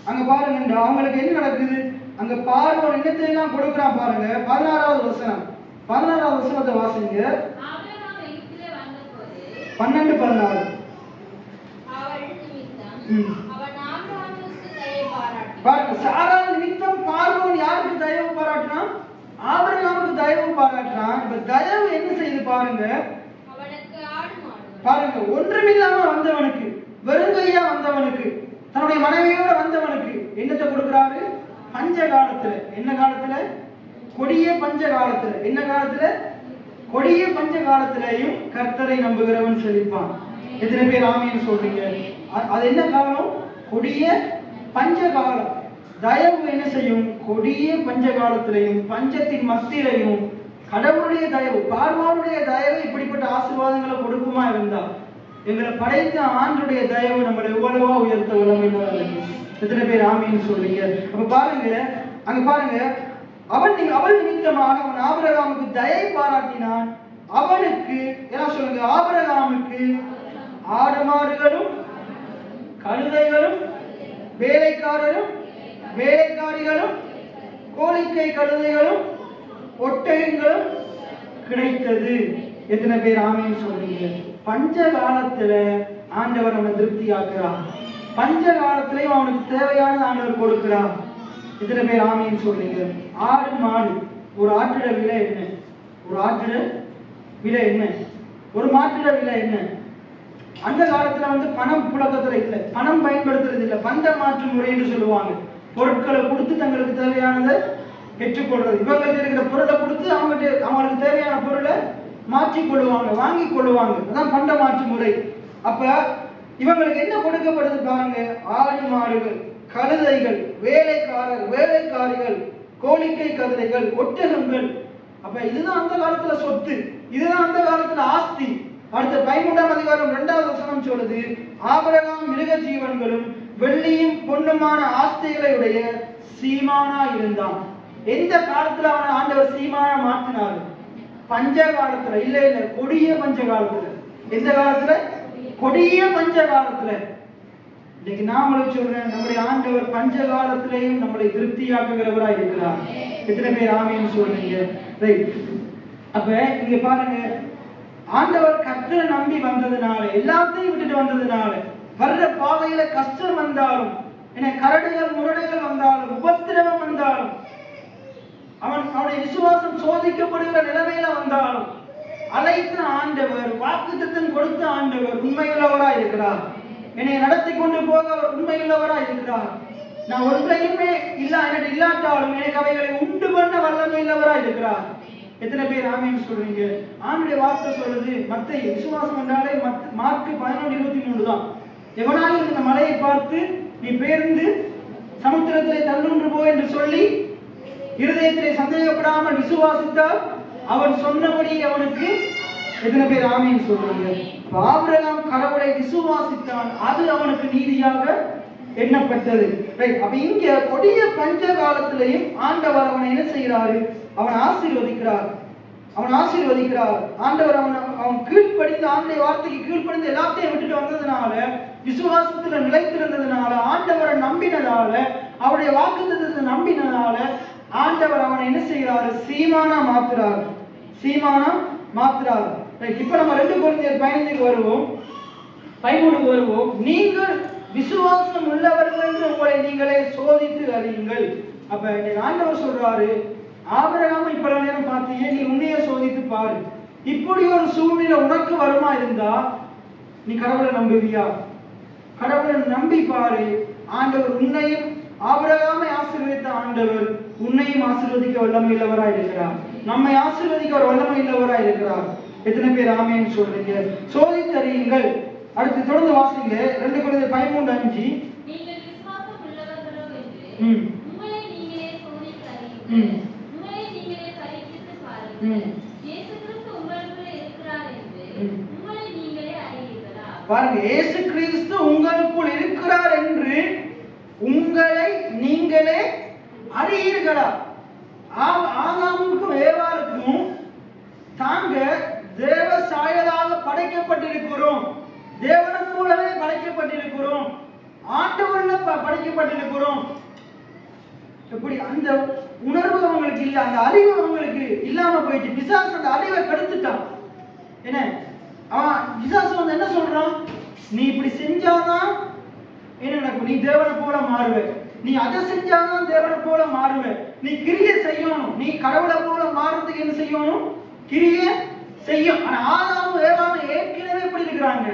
அங்க பாருங்கண்டா அவங்களுக்கு என்ன நடக்குது? அங்க பார்வோன் என்னத்தையெல்லாம் கொடுக்குறான் பாருங்க. 16வது வசனத்தை வாசிங்க. 12-14. சாரா நிமித்தம் பார்வோன் யாருக்கு தயவு பாராட்டினான்? ஆபிரகாமுக்கு தயவு பாராட்டினான். இப்ப தயவு என்ன செய்து பாருங்க. பாருங்க, ஒன்றுமில்லாம வந்தவனுக்கு, வெறுங்கையா வந்தவனுக்கு, தன்னுடைய மனைவியோட வந்தவனுக்கு என்னத்தை கொடுக்கிறாரு? பஞ்ச காலத்துல. என்ன காலத்துல? கொடிய பஞ்ச காலத்துல. என்ன காலத்துல? கொடிய பஞ்ச காலத்திலையும் கர்த்தரை நம்புகிறவன் செழிப்பான். எத்தனை பேர் ஆமீன் சொல்றீங்க? அது என்ன காலம்? கொடிய பஞ்ச காலம். தயவு என்ன செய்யும்? கொடிய பஞ்ச காலத்திலையும் பஞ்சத்தின் மத்தியிலையும் கடவுளுடைய தயவு, பார்வோனுடைய தயவு இப்படிப்பட்ட ஆசீர்வாதங்களை கொடுக்குமா இருந்தா, எங்களை படைத்த ஆண்டுடைய தயவு நம்மளை எவ்வளவா உயர்த்த வல்லமையுள்ளது. எத்தனை பேர் ஆமீன் சொல்றீங்க? அப்ப பாருங்க, அங்க பாருங்க, அவள் நிமித்தமாக அவன் ஆபிரகாமுக்கு தயை பாராட்டினான். அவனுக்கு என்ன சொல்லுங்க? ஆபிரகாமுக்கு ஆடு மாடுகளும் கழுதைகளும் வேலைக்காரரும் வேலைக்காரிகளும் கோழிக்கை கழுதைகளும் ஒட்டகங்களும் கிடைத்தது. எத்தனை பேர் ஆமீன் சொல்றீங்க? பஞ்ச காலத்துல ஆண்டவர் அவனை திருப்தி ஆக்குறான். பஞ்ச காலத்திலையும் அவனுக்கு தேவையான ஆண்டவர் கொடுக்கிறான். எத்தனை பேர் ஆமீன் சொல்றீங்க? ஆடு மாடு, ஒரு ஆட்டிட விலை என்ன? ஒரு ஆட்டிட விலை என்ன? ஒரு மாட்டிட விலை என்ன? அந்த காலத்துல பணம் புழக்கத்துல இல்லை, பணம் பயன்படுத்துறது இல்லை, பண்ட மாற்று முறை என்று சொல்லுவாங்க. பொருட்களை கொடுத்து தங்களுக்கு தேவையானதை பெற்றுக்கொள்றது. இவங்களுக்கு இருக்கிற பொருளை கொடுத்து அவங்களுக்கு தேவையான பொருளை மாற்றிக் கொள்ளுவாங்க, வாங்கி கொள்ளுவாங்க. அதான் பண்ட மாற்று முறை. அப்ப இவங்களுக்கு என்ன கொடுக்கப்படுது பாருங்க? ஆடு மாடுகள், கழுதைகள், வேலைக்காரர் வேலைக்காரிகள், கோழிக்கை கழுதைகள், ஒட்டகங்கள். அப்ப இதுதான் அந்த காலத்துல சொத்து, இதுதான் அந்த காலத்துல ஆஸ்தி. அடுத்த 13ஆம் அதிகாரம் 2வது வசனம் சொல்லுது, ஆபிரகாம் மிருக ஜீவன்களும் வெள்ளியும் பொன்னுமான ஆஸ்திகளை உடைய சீமானா இருந்தான். எந்த காலத்துல அவனை ஆண்டவர் சீமானா மாற்றினாரு? பஞ்ச காலத்துல. இல்ல இல்ல, கொடிய பஞ்ச காலத்துல. எந்த காலத்துல? கொடிய பஞ்ச காலத்துல. இன்னைக்கு நான் உங்களுக்கு சொல்றேன், நம்முடைய ஆண்டவர் பஞ்ச காலத்திலையும் நம்மளை திருப்தியாக்குகிறவராய் இருக்கிறார். எத்தனை பேர் ஆமீன் சொல்றீங்க? ரைட். அப்ப இங்க பாருங்க, ஆண்டவர் கர்த்தரை நம்பி வந்ததுனால, எல்லாத்தையும் விட்டுட்டு வந்ததுனால, வர்ற பாதையில கஷ்டம் வந்தாலும், கரடுகள் முரடுகள் வந்தாலும், உபத்திரவம் வந்தாலும், அவனுடைய விசுவாசம் சோதிக்கப்படுகிற நிலைமையில வந்தாலும், அழைத்த ஆண்டவர், வாக்குத்தத்தம் கொடுத்த ஆண்டவர் உண்மையுள்ளவராய் இருக்கிறார். என்னை நடத்தி கொண்டு போக அவர் உண்மையுள்ளவராய் இருக்கிறார். நான் ஒன்றையுமே இல்லாட்டாலும் எனக்கு அவைகளை உண்டு பண்ண வல்லமை உள்ளவராய் இருக்கிறார். எத்தனை பேர் ஆமீன் சொல்றீங்க? ஆண்டுடைய வார்த்தை சொல்லுது, மத்தேயு விசுவாசம் என்றாலே மார்க் 11:23 தான். எவனாலும் இந்த மலையை பார்த்து நீ பேர்ந்து சமுத்திரத்திலே தள்ளுன்று போ என்று சொல்லி இருதயத்திலே சந்தேகப்படாமல் விசுவாசித்தால் அவன் சொன்னபடி அவனுக்கு, எத்தனை பேர் ஆமீன் சொல்றீங்க? ஆபிரகாம் கடவுளை விசுவாசித்தான், அது அவனுக்கு நீதியாக எண்ணப்பட்டது. அப்ப இங்க கொடிய பஞ்ச காலத்திலையும் ஆண்டவர் அவனை என்ன செய்கிறாரு? அவன் ஆசீர்வதிக்கிறார். ஆண்டவர் அவன் கீழ்ப்படிந்து, ஆண்டை வார்த்தைக்கு கீழ்ப்படிந்து எல்லாத்தையும் விட்டுட்டு வந்ததுனால, விசுவாசத்துல நிலைத்திருந்ததுனால, ஆண்டவரை நம்பினதால, அவருடைய வாக்குத்தத்தத்தை நம்பினதால ஆண்டவர் அவனை என்ன செய்கிறாரு? சீமானா மாத்துறாரு. இப்ப நம்ம 2 கொரிந்தியர் 15 வருவோம், 13 வருவோம். நீங்கள் விசுவாசம் உள்ளவர்கள் என்று உங்களை நீங்களே சோதித்து அறியுங்கள். அப்ப ஆண்டவர் சொல்றாரு, ஆபிரகாமை இப்ப நேரம் பார்த்தீங்க, நீ உன்னைய சோதித்து பாரு. இப்படி ஒரு சூழ்நிலை உனக்கு வருமா இருந்தா நீ கடவுளை நம்புவியா? கடவுளை நம்பி பாரு. ஆண்டவர் உன்னையும், ஆபிரகாமை ஆசீர்வதித்த ஆண்டவர் உன்னையும் ஆசீர்வதிக்க வல்லமை உள்ளவராய் இருக்கிறார். நம்மை ஆசீர்வதிக்க ஒரு வல்லமை உள்ளவராய் இருக்கிறார். எத்தனை பேர் ஆமேன்னு சொல்றீங்க? சோதித்து அறியுங்கள். அடுத்து தொடர்ந்து வாசிங்க. 2 கொரிந்தியர் 13:5. நீங்கள் விசுவாசம் உள்ளவர்களோ என்று உங்களை நீங்களே சோதித்து அறியுங்கள். உங்களை நீங்களே பரீட்சித்து பாருங்கள். இயேசு கிறிஸ்து உங்களுக்குள்ளே இருக்கிறார் என்று உங்களை நீங்களே அறியீர்களா? பாருங்க, இயேசு கிறிஸ்து உங்களுக்குள் இருக்கிறார் என்று உங்களை நீங்களே அறியீர்களா? ஆதாமுக்கும் ஏவாளுக்கும் தாங்க தேவ சாயலாக படைக்கப்பட்டிருக்கிறோம், தேவனை போலவே படைக்கப்பட்டிருக்கிறோம், ஆண்டவர்ல படைக்கப்பட்டிருக்கிறோம். எப்படி அந்த உணர்வு அவங்களுக்கு இல்ல, அந்த அறிவு அவங்களுக்கு இல்லாம போயிட்டு பிசாசு அந்த அறிவை கெடுத்துட்டான். என்ன பிசாசு வந்து என்ன சொல்றான்? நீ இப்படி செஞ்சாதான் என்ன நடக்கும்? நீ தேவனை போல மாறுவ. நீ அதை செஞ்சாதான் தேவனை போல மாறுவ. நீ கிரியை செய்யணும். நீ கடவுளை போல மாறுறதுக்கு என்ன செய்யணும்? கிரியை செய்யும். ஆனா ஆதாமும் ஏவாளும் ஏற்கனவே எப்படி இருக்கிறாங்க?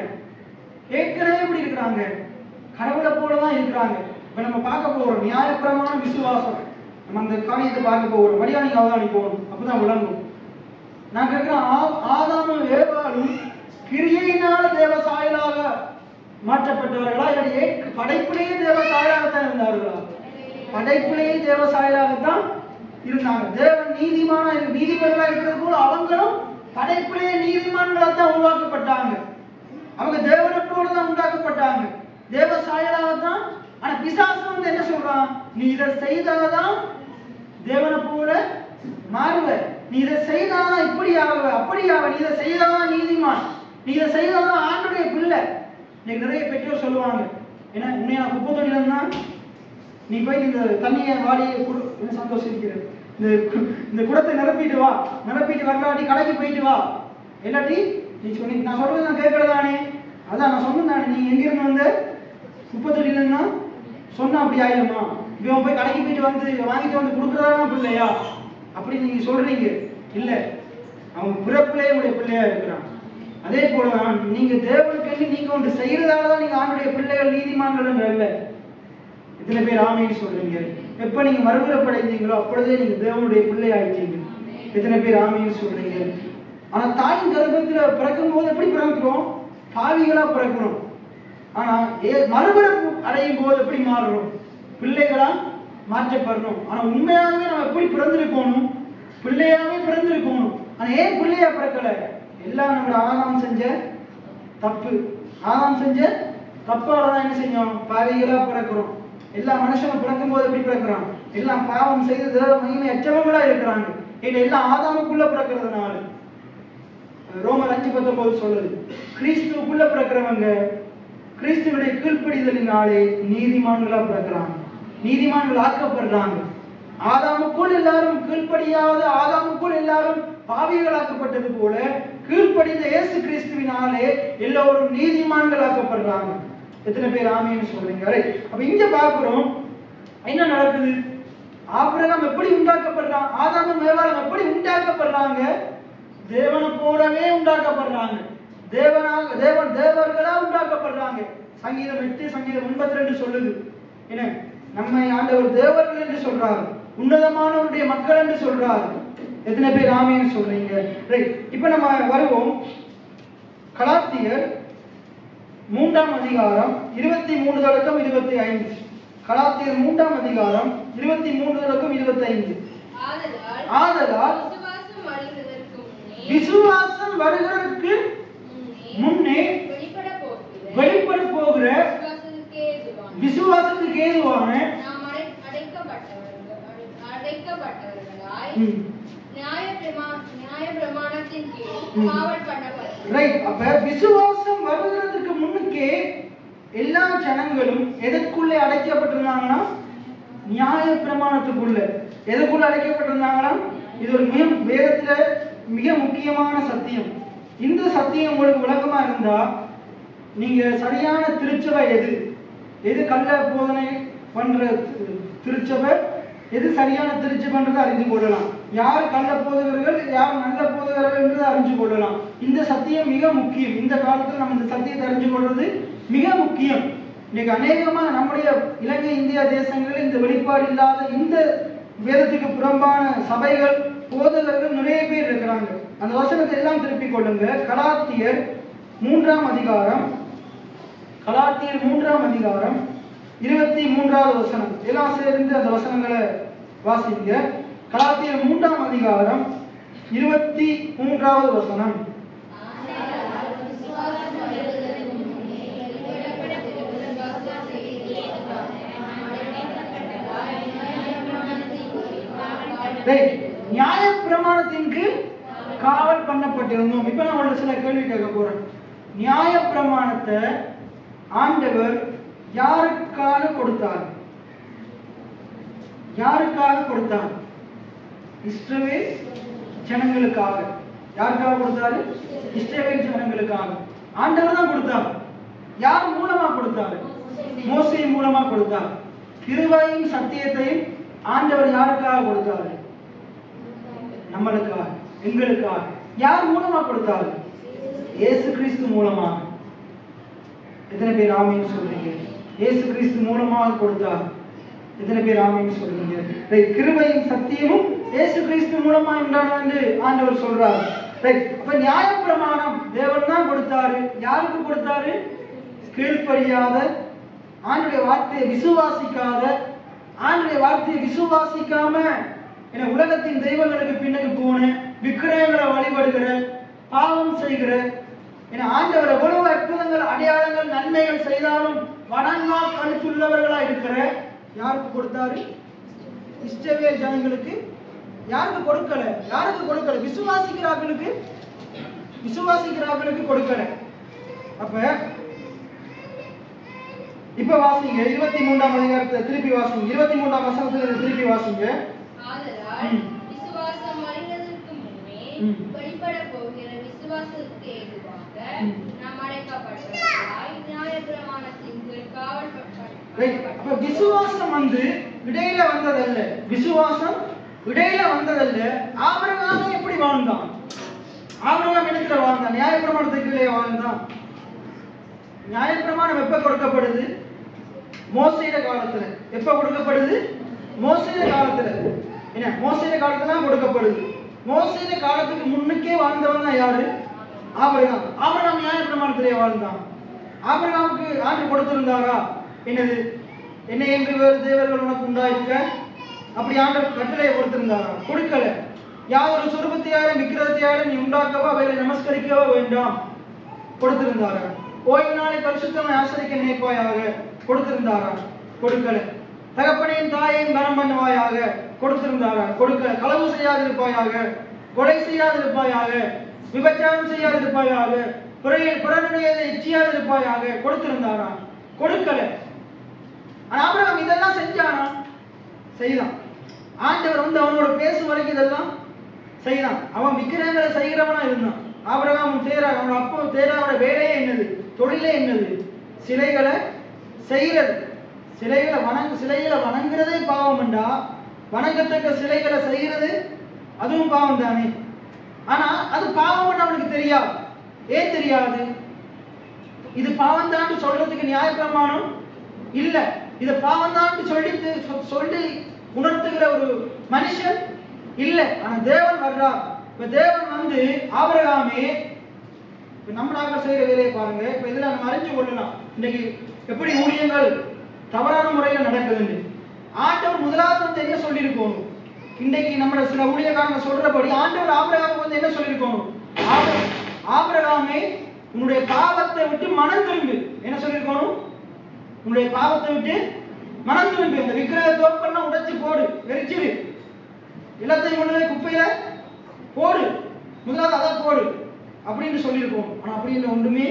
கடவுளை போலதான் இருக்கிறாங்க. இப்ப நம்ம பார்க்க போறோம் நியாயப்பிரமான விசுவாசம். நம்ம அந்த காரியத்தை பார்க்க போறோம். வழியா நீங்க அவதானி போகணும், அப்பதான் விளங்கும். நான் கேட்கிறேன், ஆதாமும் ஏவாளும் கிரியையினால தேவ சாயலாக மாற்றப்பட்டவர்களா, இல்லை படைப்பிலேயே தேவ சாயலாகத்தான் இருந்தார்களா? படைப்பிலேயே தேவ சாயலாகத்தான் இருந்தாங்க. தேவன் நீதிபதிகளா இருக்கிறது போல அவங்களும் படைப்பிலேயே நீதிமான்களாத்தான் உருவாக்கப்பட்டாங்க. அவங்க தேவனை போலதான் உண்டாக்கப்பட்டாங்க, தேவ சாயலாகத்தான். ஆனா பிசாசு வந்து என்ன சொல்றான்? நீ இதை செய்தாதான் தேவனை போல மாறுவ, நீ இதை செய்தாதான் இப்படி ஆகுவ, அப்படி ஆவ, நீ இதை செய்தாதான் நீதிமான், நீ இதை செய்தாதான் ஆண்டுடைய பிள்ளை. இன்னைக்கு நிறைய பெற்றோர் சொல்லுவாங்க, ஏன்னா உன்னை நான் குப்பை தொழிலா நீ போய் இந்த தண்ணியை வாடியை சந்தோஷிக்கிற இந்த குடத்தை நிரப்பிட்டு வா, நிரப்பிட்டு வரலாட்டி கடைக்கு போயிட்டு வா, இல்லாட்டி நீ சொன்னி நான் சொல்றது நான் கேட்கறதானே, அதான் நான் சொன்னேன், நீ எங்கிருந்து வந்த குப்பை தொழிலா சொன்னா அப்படி ஆயிடுமா? இவன் போய் கடைக்கு போயிட்டு வந்து வாங்கிட்டு வந்து கொடுக்குறதா பிள்ளையா அப்படி நீங்க சொல்றீங்க. இல்ல, அவன் பிறப்பிலே உடைய பிள்ளையா இருக்கிறான். அதே போலதான் நீங்க தேவனுக்கு நீங்க ஒன்று செய்யறதாலதான் நீங்க ஆண்டுடைய பிள்ளைகள் நீதிமான்கள் அல்ல. இத்தனை பேர் ஆமைன்னு சொல்றீங்க. எப்ப நீங்க மறுபிறப்படைந்தீங்களோ அப்பொழுதே நீங்க தேவனுடைய பிள்ளை ஆயிட்டீங்க. எத்தனை பேர் ஆமைன்னு சொல்றீங்க? ஆனா தாயின் கர்ப்பத்துல பிறக்கும் போது எப்படி பிறக்கிறோம்? பாவிகளா பிறக்கிறோம். ஆனா மறுபிறப்பு அடையும் போது எப்படி மாறுறோம்? பிள்ளைகளா மாற்றப்படணும். ஆனா உண்மையாகவே நம்ம எப்படி பிறந்திருக்கணும்? பிள்ளையாவே பிறந்திருக்கணும். ஆனா ஏன் பிள்ளையா பிறக்கல? எல்லாம் நம்மளோட ஆதாம் செஞ்ச தப்பு. ஆதாம் செஞ்ச தப்பாலதான் என்ன செஞ்சோம்? பாவிகளா பிறக்கிறோம். எல்லா மனுஷனும் பிறக்கும் போது எப்படி பிறக்கிறான்? எல்லாம் பாவம் செய்து தேவ மகிமை அற்றவங்களா இருக்கிறாங்க. எல்லாம் ஆதாமுக்குள்ள பிறக்கிறதுனால. ரோமர் 5:19 சொல்லுது, கிறிஸ்துவுக்குள்ள பிறக்கிறவங்க கிறிஸ்துவுடைய கீழ்ப்படிதலினாலே நீதிமான்களா பிறக்கிறாங்க, நீதிமான்கள் ஆக்கப்படுறாங்க. ஆதாமுக்குள் எல்லாரும் கீழ்ப்படியாத, ஆதாமுக்குள் எல்லாரும் பாவிகளாக்கப்பட்டது போல கீழ்ப்படிந்த இயேசு கிறிஸ்துவினாலே எல்லோரும் நீதிமான்களாக்கப்படுறாங்க. எத்தனை பேர் ஆமீன்னு சொல்றீங்க? அப்ப இங்க பார்க்கிறோம் என்ன நடக்குது. ஆபிரகாம் எப்படி உண்டாக்கப்படுறான்? ஆதாமும் ஏவாளும் எப்படி உண்டாக்கப்படுறாங்க? தேவனை போலவே உண்டாக்கப்படுறாங்க. தேவர்களா உண்டாக்கப்படுறாங்க. சங்கீதம் 8 சங்கீதம் 82 சொல்லுது. என்ன, நம்மை ஆண்டவர் தேவர்கள் என்று சொல்றாரு, உன்னதமானவருடைய மக்கள் என்று சொல்றாரு. எத்தனை பேர் ஆமீன்னு சொல்றீங்க? ரைட். இப்ப நம்ம வருவோம் கலாத்தியர் 3ஆம் அதிகாரம் 23 தொடக்கம் 25. கலாத்தியர் 3ஆம் அதிகாரம் 23 தொடக்கம் 25. ஆதலால் விசுவாசம் வருகிறதற்கு முன்னே வெளிப்பட போகிற விசுவாசத்துக்கு ஏதுவான அப்ப விசுவாசம் வருகிறதுக்கு முன்னுக்கே எல்லா ஜனங்களும் எதற்குள்ளே அடைக்கப்பட்டிருந்தாங்கன்னா நியாய பிரமாணத்துக்குள்ள. எதற்குள்ள அடைக்கப்பட்டிருந்தாங்கன்னா, இது ஒரு வேதத்துல மிக முக்கியமான சத்தியம். இந்த சத்தியம் உங்களுக்கு விளக்கமா இருந்தா நீங்க சரியான திருச்சபை எது கள்ள போதனை பண்ற திருச்சபை, எது சரியான திருச்சபைன்றதை அறிந்து கொள்ளலாம். யார் கள்ள போதகர்கள், யார் நல்ல போதகர்கள் என்றதை அறிஞ்சு கொள்ளலாம். இந்த சத்தியம் மிக முக்கியம். இந்த காலத்தில் நம்ம இந்த சத்தியத்தை அறிஞ்சு கொள்வது மிக முக்கியம். இன்னைக்கு அநேகமா நம்முடைய இலங்கை இந்தியா தேசங்களில் இந்த வெளிப்பாடு இல்லாத இந்த வேதத்துக்கு புறம்பான சபைகள் போதகர்கள் நிறைய பேர் இருக்கிறாங்க. அந்த வசனத்தை எல்லாம் திருப்பிக் கொள்ளுங்க. கலாத்தியர் 3ஆம் அதிகாரம் 23வது வசனம். எல்லாம் சேர்ந்து அந்த வசனங்களை வாசிங்க. கலாத்தியர் 3ஆம் அதிகாரம் 23வது வசனம். நியாய பிரமாணத்திற்கு காவல் பண்ணப்பட்டிருந்தோம். இப்ப நான் ஒரு சில கேள்வி கேட்க போறேன். நியாய பிரமாணத்தை ஆண்டவர் யாருக்காக கொடுத்தார்? யாருக்காக கொடுத்தார்? இஸ்ரவேல் ஜனங்களுக்காக. யாருக்காக கொடுத்தாரு? இஸ்ரவேல் ஜனங்களுக்காக. ஆண்டவர் தான் கொடுத்தார். யார் மூலமா கொடுத்தாரு? மோசே மூலமா கொடுத்தார். கிருபையும் சத்தியத்தையும் ஆண்டவர் யாருக்காக கொடுத்தாரு? நம்மளுக்காக, எங்களுக்காக. யார் மூலமா கொடுத்தாரு? இயேசு கிறிஸ்து மூலமாக. எத்தனை பேர் ஆமீன் சொல்றீங்க? இயேசு கிறிஸ்து மூலமாக கொடுத்தார். எத்தனை பேர் ஆமீன் சொல்றீங்க? கிருபையும் சத்தியமும் இயேசு கிறிஸ்து மூலமா என்றான் என்று ஆண்டவர் சொல்றாரு. அப்ப நியாயப்பிரமாணம் தேவன் தான் கொடுத்தாரு. யாருக்கு கொடுத்தாரு? கீழ்ப்படியாத, ஆண்டுடைய வார்த்தையை விசுவாசிக்காத, ஆண்டுடைய வார்த்தையை விசுவாசிக்காம என உலகத்தின் தெய்வங்களுக்கு பின்னுக்கு போன, விக்கிரகங்களை வழிபடுகிற, பாவம் செய்கிற, என ஆண்டவர் எவ்வளவு அற்புதங்கள், அடையாளங்கள், நன்மைகள் செய்தாலும் வணங்கா கழுத்துள்ளவர்களா இருக்கிற யாருக்கு கொடுத்தாரு? இஸ்ரவேல் ஜனங்களுக்கு. யாருக்கு கொடுக்கல? யாருக்கு கொடுக்கல? விசுவாசிக்கிறார்களுக்கு கொடுக்கல. அப்ப இப்ப வாசிங்க 23ஆம் அதிகாரத்தை திருப்பி வாசிங்க. 23ஆம் வசனத்துல திருப்பி வாசிங்க. விசுவாசம் வருவதற்கு முன்னே வெளிப்பட போகிற விசுவாசத்துக்கு ஏதுவாக நாம் அழைக்கப்பட்டவர்களாய் நியாயப்பிரமாணத்தின் கீழ் காவல் பண்ணப்பட்டோம். அப்ப விசுவாசம் இடையில வந்ததல்ல. விசுவாசம் இடையில வந்ததல்ல. ஆபிரகாம் எப்படி வாழ்ந்தான்? ஆபிரகாம் இடத்துல வாழ்ந்தான்? நியாயப்பிரமாணத்துக்கு கீழே வாழ்ந்தான். நியாயப்பிரமாணம் எப்ப கொடுக்கப்படுது? மோசேய காலத்துல. எப்ப கொடுக்கப்படுது? மோசேய காலத்துல. என்ன, மோசேய காலத்துல கொடுக்கப்படுது. மோசேய காலத்துக்கு முன்னுக்கே வாழ்ந்தவன் தான் யாரு? ஆபிரகாம். ஆபிரகாம் நியாயப்பிரமாணத்திலே வாழ்ந்தான். ஆபிரகாமுக்கு ஆண்டு கொடுத்திருந்தாரா? என்னது, என்னை என்று வேறு தேவர்கள் உனக்கு உண்டாயிருக்க, அப்படி ஆண்டு கட்டளையை கொடுத்திருந்தாரா? கொடுக்கல. யாவொரு சுரூபத்தையாலும் விக்கிரகத்தையாலும் நீ உண்டாக்கவோ அவைகளை நமஸ்கரிக்கவோ வேண்டாம் கொடுத்திருந்தாரா? ஓய்வு நாளை பரிசுத்தமாய் ஆசரிக்க நினைப்பாயாக கொடுத்திருந்தாரா? கொடுக்கல. தகப்பனையும் தாயையும் கனம் பண்ணுவாயாக கொடுத்திருந்தாரா? கொடுக்கல. களவு செய்யாதிருப்பாயாக, கொலை செய்யாதிருப்பாயாக, விபச்சாரம் செய்யாதிருப்பாயாக, பிறனுடைய இச்சையாதிருப்பாயாக கொடுத்திருந்தாரா? கொடுக்கல. ஆபிரகாம் இதெல்லாம் செஞ்சானா? செய்தான். ஆண்டவர் அவனோட பேசும் வரைக்கும் இதெல்லாம் செய்யலாம். அவன் விக்கிரகங்களை செய்கிறவனா இருந்தான். ஆபிரகாமும் தேரா, அவன் அப்போ தேராவோட வேலையே என்னது, தொழிலே என்னது, சிலைகளை செய்கிறது. சிலைகளை வணங்குறதே பாவம் என்றா, வணங்கத்தக்க சிலைகளை செய்கிறது அதுவும் பாவம் தானே. ஆனா அது பாவம் அவனுக்கு தெரியாது. ஏன் தெரியாது? இது பாவம் தான் சொல்றதுக்கு நியாயப்பிரமாணம் இல்ல. இது பாவம் தான் சொல்லி உணர்த்துகிற ஒரு மனுஷன் இல்ல. ஆனா தேவன் வர்றார். இப்ப தேவன் வந்து ஆபிரகாமே, நம்ம நாங்கள் செய்யற வேலையை பாருங்க. இப்ப இதுல நம்ம அறிஞ்சு கொள்ளலாம் இன்னைக்கு எப்படி ஊழியங்கள் தவறான முறையில நடக்குதுன்னு. ஆண்டவர் முதலாவது வந்து என்ன சொல்லியிருக்கோம்? இன்னைக்கு நம்ம சில ஊழியக்காரங்க சொல்றபடி ஆண்டவர் ஆபிரகாமுக்கு வந்து என்ன சொல்லியிருக்கோம்? ஆபிரகாமே, உன்னுடைய பாவத்தை விட்டு மனம் திரும்பு. என்ன சொல்லியிருக்கணும்? உன்னுடைய பாவத்தை விட்டு மனம் திரும்பு. இந்த விக்கிரக தோப்பெல்லாம் உடைச்சு போடு, வெறிச்சிடு, எல்லாத்தையும் கொண்டு போய் குப்பையில போடு, முதலாவது அதை போடு அப்படின்னு சொல்லியிருக்கோம். ஆனா அப்படின்னு ஒன்றுமே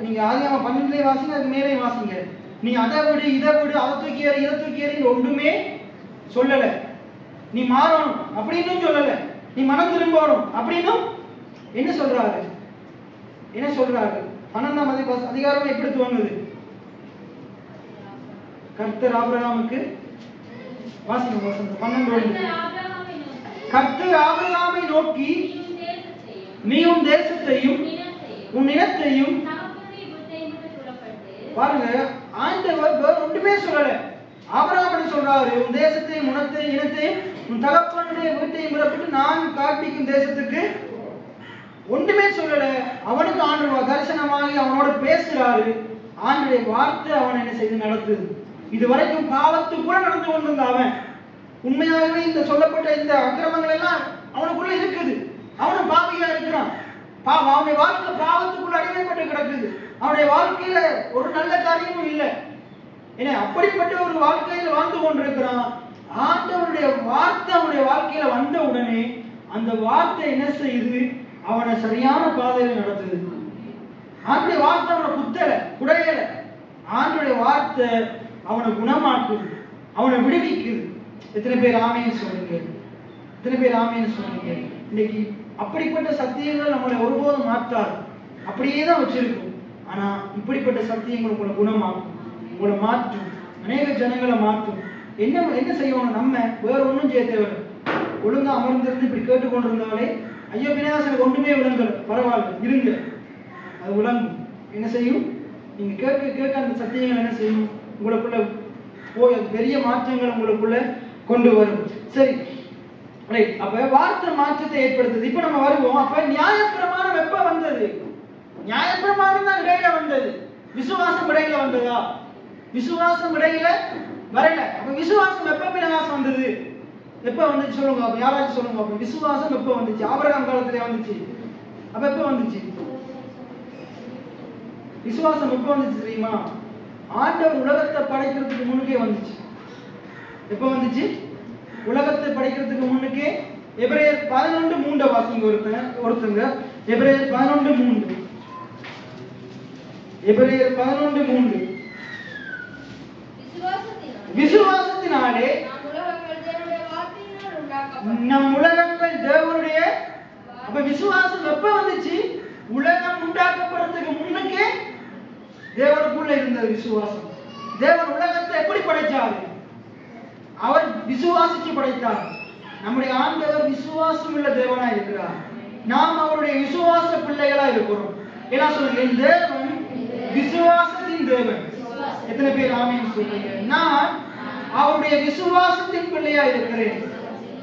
நீங்க ஆதியாகமம் 12 வாசிங்க, அதுக்கு மேலே வாசிங்க. நீ அதை விடு, இதை விடு, அதை தூக்கி ஏறி, இதை தூக்கி ஏறி ஒன்றுமே சொல்லல. நீ மாறணும் அப்படின்னு சொல்லல. நீ மனம் திரும்பணும் அப்படின்னு என்ன சொல்றாரு? என்ன சொல்றாரு? 12ஆம் அதிகாரம் எப்படி துவங்குது? கர்த்தர் ஆபிரகாமுக்கு வாசிங்க 12. கர்த்தர் ஆபிரகாமை நோக்கி, நீ உன் தேசத்தையும் உன் இனத்தையும், பாருங்க, ஆண்டவர் வேற ஒன்றுமே சொல்லல. ஆபிரகாம் சொல்றாரு, உன் தேசத்தையும் உனத்தையும் இனத்தையும் உன் தகப்பனுடைய வீட்டையும் புறப்பட்டு நான் காண்பிக்கும் தேசத்துக்கு. ஒன்றுமே சொல்லல. அவனுக்கு ஆண்டவர் தரிசனமாகி அவனோட பேசுறாரு. ஆண்டுடைய வார்த்தை அவன் என்ன செய்து நடத்துது. இதுவரைக்கும் பாவத்துக்குள்ள நடந்து கொண்டிருந்த அவன் உண்மையாகவே இந்த சொல்லப்பட்ட இந்த அக்கிரமங்கள் எல்லாம் அவனுக்குள்ள இருக்குது. அவனும் பாவியா இருக்கிறான். அவனுடைய வாழ்க்கை பாவத்துக்குள்ள அடிமைப்பட்டு கிடக்குது. அவனுடைய வாழ்க்கையில ஒரு நல்ல காரியமும் இல்லை. ஏன்னா அப்படிப்பட்ட ஒரு வாழ்க்கையில வாழ்ந்து கொண்டிருக்கிறான். ஆண்டவருடைய வார்த்தை அவனுடைய வாழ்க்கையில வந்த உடனே அந்த வார்த்தை என்ன செய்யுது? அவனை சரியான பாதையில நடத்துது. ஆண்டுடைய வார்த்தை அவனை குத்தல, குடையல. ஆண்டுடைய வார்த்தை அவனை குணமாக்குது, அவனை விடுவிக்குது. எத்தனை பேர் ஆமேன்னு சொல்லுங்க? எத்தனை பேர் ஆமேன்னு சொல்லுங்க? இன்னைக்கு அப்படிப்பட்ட சத்தியங்கள் நம்மளை ஒருபோதும் மாற்றாது, அப்படியே தான் வச்சிருக்கும். ஆனா இப்படிப்பட்ட சத்தியங்கள் உங்களை குணமாக்கும், உங்களை மாற்றும், அநேக ஜனங்களை மாற்றும். என்ன செய்யணும்? நம்ம வேற ஒன்றும் செய்ய தேவையில்லை. ஒழுங்கா அமர்ந்திருந்து இப்படி கேட்டுக்கொண்டிருந்தாலே, ஐயோ விநாயகனுக்கு ஒன்றுமே விளங்கல, பரவாயில்ல இருங்க, அது விளங்கும். என்ன செய்யும்? நீங்க கேட்க அந்த சத்தியங்கள் என்ன செய்யும்? உங்களுக்குள்ள போய் பெரிய மாற்றங்கள் உங்களுக்குள்ள கொண்டு வரும். சரி, அப்ப வார்த்தை மாற்றத்தை ஏற்படுத்துது. இப்ப நம்ம வருவோம். அப்ப நியாயப்பிரமாணம் எப்ப வந்தது? நியாயப்பிரமாணம் தான் இடையில வந்தது. விசுவாசம் இடையில வந்ததா? விசுவாசம் இடையில வரல. அப்ப விசுவாசம் எப்ப விநாசம் வந்தது? எப்ப வந்துச்சு சொல்லுங்க? அப்ப யாராச்சும் சொல்லுங்க. அப்ப விசுவாசம் எப்ப வந்துச்சு? ஆபிரகாம் காலத்துல வந்துச்சு. அப்ப எப்ப வந்துச்சு விசுவாசம்? எப்ப வந்துச்சு தெரியுமா? ஆண்டவர் உலகத்தை படைக்கிறதுக்கு முன்னுக்கே வந்துச்சு. எப்ப வந்துச்சு? உலகத்தை படைக்கிறதுக்கு முன்னுக்கே. எபிரேயர் 11:3 வாசிங்க ஒருத்தங்க. எபிரேயர் 11:3. எபிரேயர் 11:3. விசுவாசத்தினாலே நம் உலகங்கள் தேவனுடைய. அப்ப விசுவாசம் எப்ப வந்துச்சு? உலகம் உண்டாக்கப்படுறதுக்கு முன்னுக்கே தேவனுக்குள்ள இருந்தது விசுவாசம். தேவன் உலகத்தை எப்படி படைச்சாரு? அவர் விசுவாசிச்சு படைத்தார். நம்முடைய ஆண்டவர் விசுவாசம் உள்ள தேவனா இருக்கிறார். நாம் அவருடைய விசுவாச பிள்ளைகளா இருக்கிறோம். என்ன சொல்லுங்க? என் தேவன் விசுவாசத்தின் தேவன். எத்தனை பேர் ஆமேன்னு சொல்றீங்க? நான் அவருடைய விசுவாசத்தின் பிள்ளையா இருக்கிறேன்.